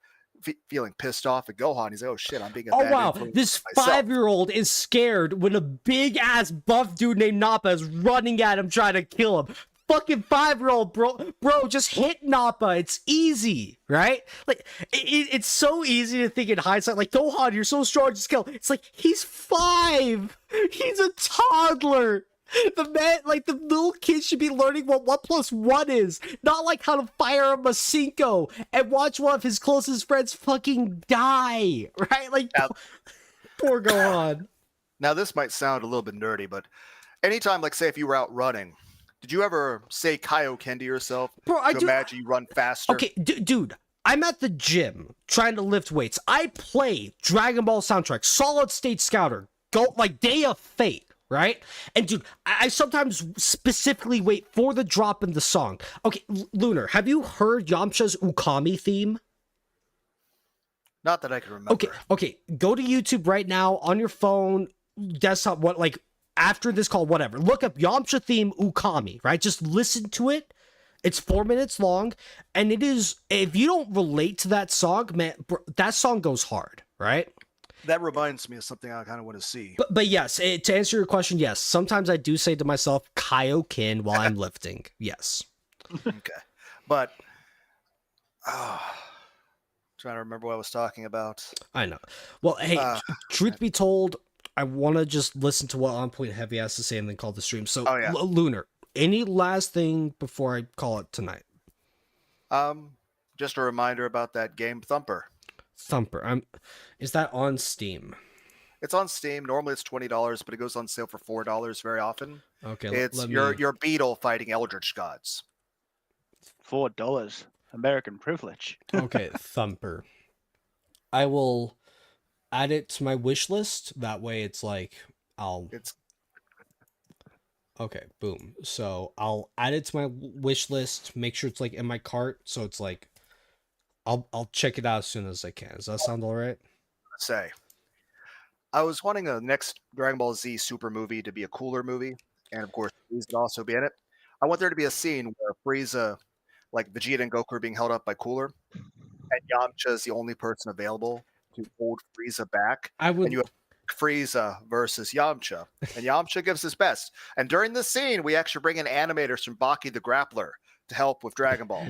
feeling pissed off at Gohan. He's like, oh shit, I'm being a bad influence this myself. 5-year-old is scared when a big-ass buff dude named Nappa is running at him trying to kill him. Fucking 5-year-old, bro, just hit Nappa. It's easy, right? Like, it's so easy to think in hindsight, like, Gohan, you're so strong, just kill. It's like, he's 5. He's a toddler. The man, like, the little kid should be learning what 1 + 1 is. Not like how to fire a Masenko and watch one of his closest friends fucking die, right? Like, poor Gohan. Now, this might sound a little bit nerdy, but anytime, like, say, if you were out running, did you ever say Kaioken to yourself? Bro, imagine you run faster? Okay, dude, I'm at the gym trying to lift weights. I play Dragon Ball soundtrack, Solid State Scouter, Day of Fate, right? And dude, I sometimes specifically wait for the drop in the song. Okay, Lunar, have you heard Yamcha's Ukami theme? Not that I can remember. Okay, go to YouTube right now on your phone, desktop, after this call, whatever. Look up Yamcha theme Ukami, right? Just listen to it. It's 4 minutes long, and it is, if you don't relate to that song, man, that song goes hard, right? That reminds me of something I kind of want to see. But yes, to answer your question, yes. Sometimes I do say to myself, Kaioken while I'm lifting. Yes. Okay. But, trying to remember what I was talking about. I know. Well, hey, truth be told, I want to just listen to what On Point Heavy has to say and then call the stream. So, Lunar, any last thing before I call it tonight? Just a reminder about that game Thumper. Is that on Steam? It's on Steam. Normally it's $20, but it goes on sale for $4 very often. Okay, it's your beetle fighting Eldritch gods. $4. American privilege. Okay, Thumper. I will add it to my wish list. That way it's like okay, boom. So I'll add it to my wish list, make sure it's like in my cart, so it's like I'll check it out as soon as I can. Does that sound all right? I was wanting a next Dragon Ball Z Super movie to be a cooler movie, and of course Frieza would also be in it. I want there to be a scene where Frieza, like Vegeta and Goku, are being held up by Cooler, and Yamcha is the only person available to hold Frieza back. And you have Frieza versus Yamcha, and Yamcha gives his best. And during this scene, we actually bring in animators from Baki the Grappler to help with Dragon Ball.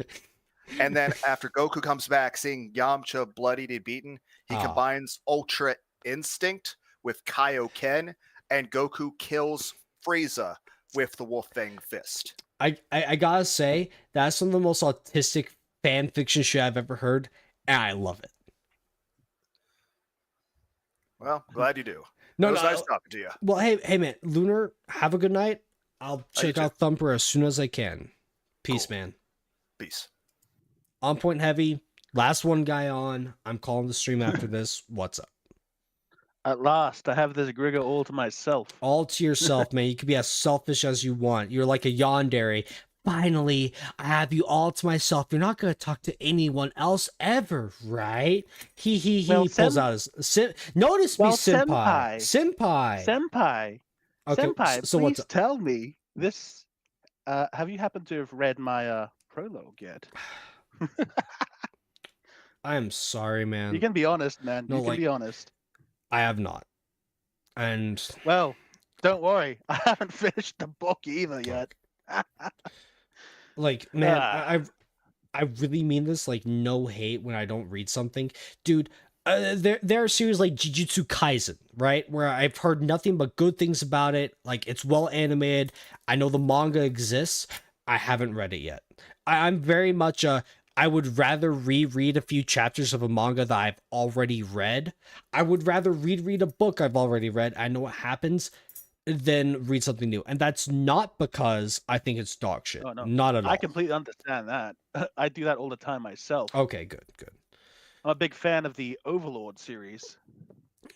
And then after Goku comes back, seeing Yamcha bloodied and beaten, he combines Ultra Instinct with Kaioken, and Goku kills Frieza with the Wolf Fang Fist. I gotta say, that's some of the most autistic fan fiction shit I've ever heard, and I love it. Well, glad you do. No, nice talking to you. Well, hey, man, Lunar, have a good night. I'll check out Thumper as soon as I can. Peace, man. Peace. On Point Heavy, last one guy on. I'm calling the stream after this. What's up? At last, I have this Grigor all to myself. All to yourself, man. You can be as selfish as you want. You're like a yandere. finally, I have you all to myself. You're not going to talk to anyone else ever, right? He pulls out his... Notice me, senpai. Senpai. Okay, Senpai, so please tell me this. Have you happened to have read my prologue yet? I am sorry, man. You can be honest, man. No, you can be honest. I have not. And... Well, don't worry. I haven't finished the book either yet. Like, man, I really mean this, like, no hate when I don't read something. Dude, there are series like Jujutsu Kaisen, right? Where I've heard nothing but good things about it. Like, it's well animated. I know the manga exists. I haven't read it yet. I'm very much I would rather reread a few chapters of a manga that I've already read. I would rather reread a book I've already read. I know what happens, than read something new. And that's not because I think it's dog shit. Oh, no. Not at all. I completely understand that. I do that all the time myself. Okay, good. I'm a big fan of the Overlord series.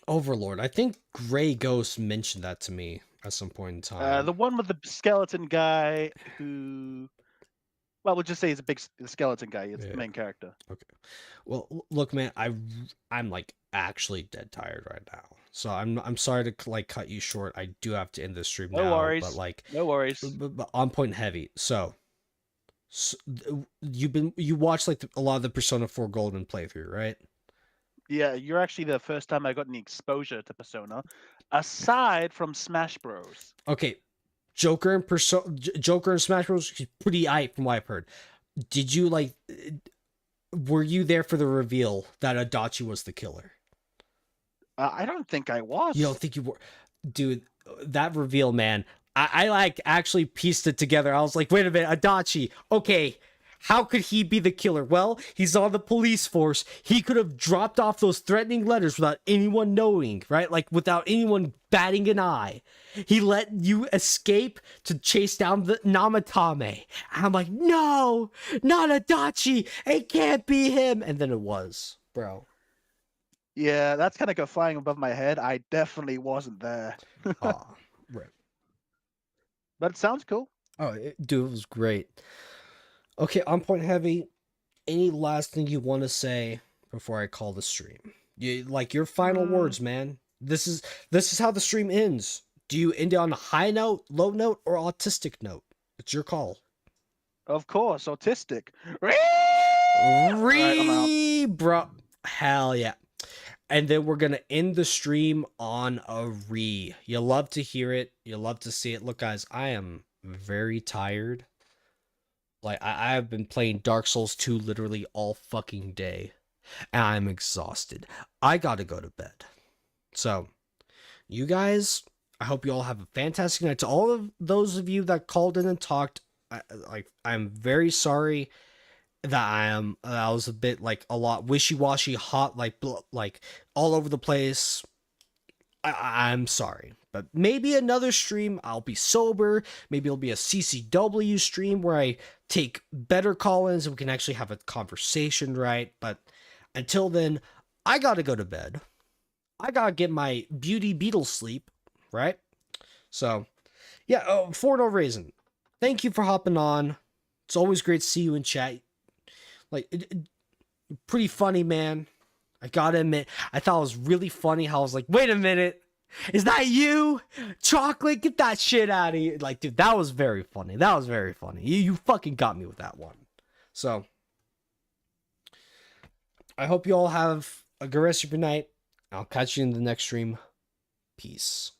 Overlord. I think Grey Ghost mentioned that to me at some point in time. The one with the skeleton guy who... Well, we'll just say he's a big skeleton guy. It's the main character. Okay. Well, look, man, I'm like actually dead tired right now. So I'm sorry to like cut you short. I do have to end this stream now. No worries. But like, no worries. But on point heavy. So you watched like a lot of the Persona 4 Golden playthrough, right? Yeah, you're actually the first time I got any exposure to Persona, aside from Smash Bros. Okay, Joker and Smash Bros. He's pretty aight from what I've heard. Did you like? Were you there for the reveal that Adachi was the killer? I don't think I was. You don't think you were, dude? That reveal, man. I like actually pieced it together. I was like, wait a minute, Adachi. Okay, how could he be the killer? Well, he's on the police force. He could have dropped off those threatening letters without anyone knowing, right? Like without anyone batting an eye. He let you escape to chase down the Namatame. And I'm like, no, not Adachi. It can't be him. And then it was, bro. Yeah, that's kind of go flying above my head. I definitely wasn't there. Aw, right. But it sounds cool. Oh, dude, it was great. Okay, on point heavy. Any last thing you want to say before I call the stream? Like your final words, man. This is how the stream ends. Do you end it on a high note, low note, or autistic note? It's your call. Of course, autistic. Bro. Hell yeah. And then we're going to end the stream on a re. You love to hear it. You love to see it. Look, guys, I am very tired. Like, I have been playing Dark Souls 2 literally all fucking day. And I'm exhausted. I got to go to bed. So, you guys, I hope you all have a fantastic night. To all of those of you that called in and talked, I'm very sorry that I was a bit like a lot wishy-washy, hot, like all over the place. I'm sorry, but maybe another stream I'll be sober. Maybe it'll be a CCW stream where I take better call-ins and we can actually have a conversation, right? But until then, I gotta go to bed. I gotta get my beauty beetle sleep, right? So, yeah, for no reason. Thank you for hopping on. It's always great to see you in chat. Like, pretty funny, man. I gotta admit, I thought it was really funny how I was like, wait a minute, is that you? Chocolate, get that shit out of here. Like, dude, that was very funny. That was very funny. You fucking got me with that one. So, I hope you all have a good rest of your night. I'll catch you in the next stream. Peace.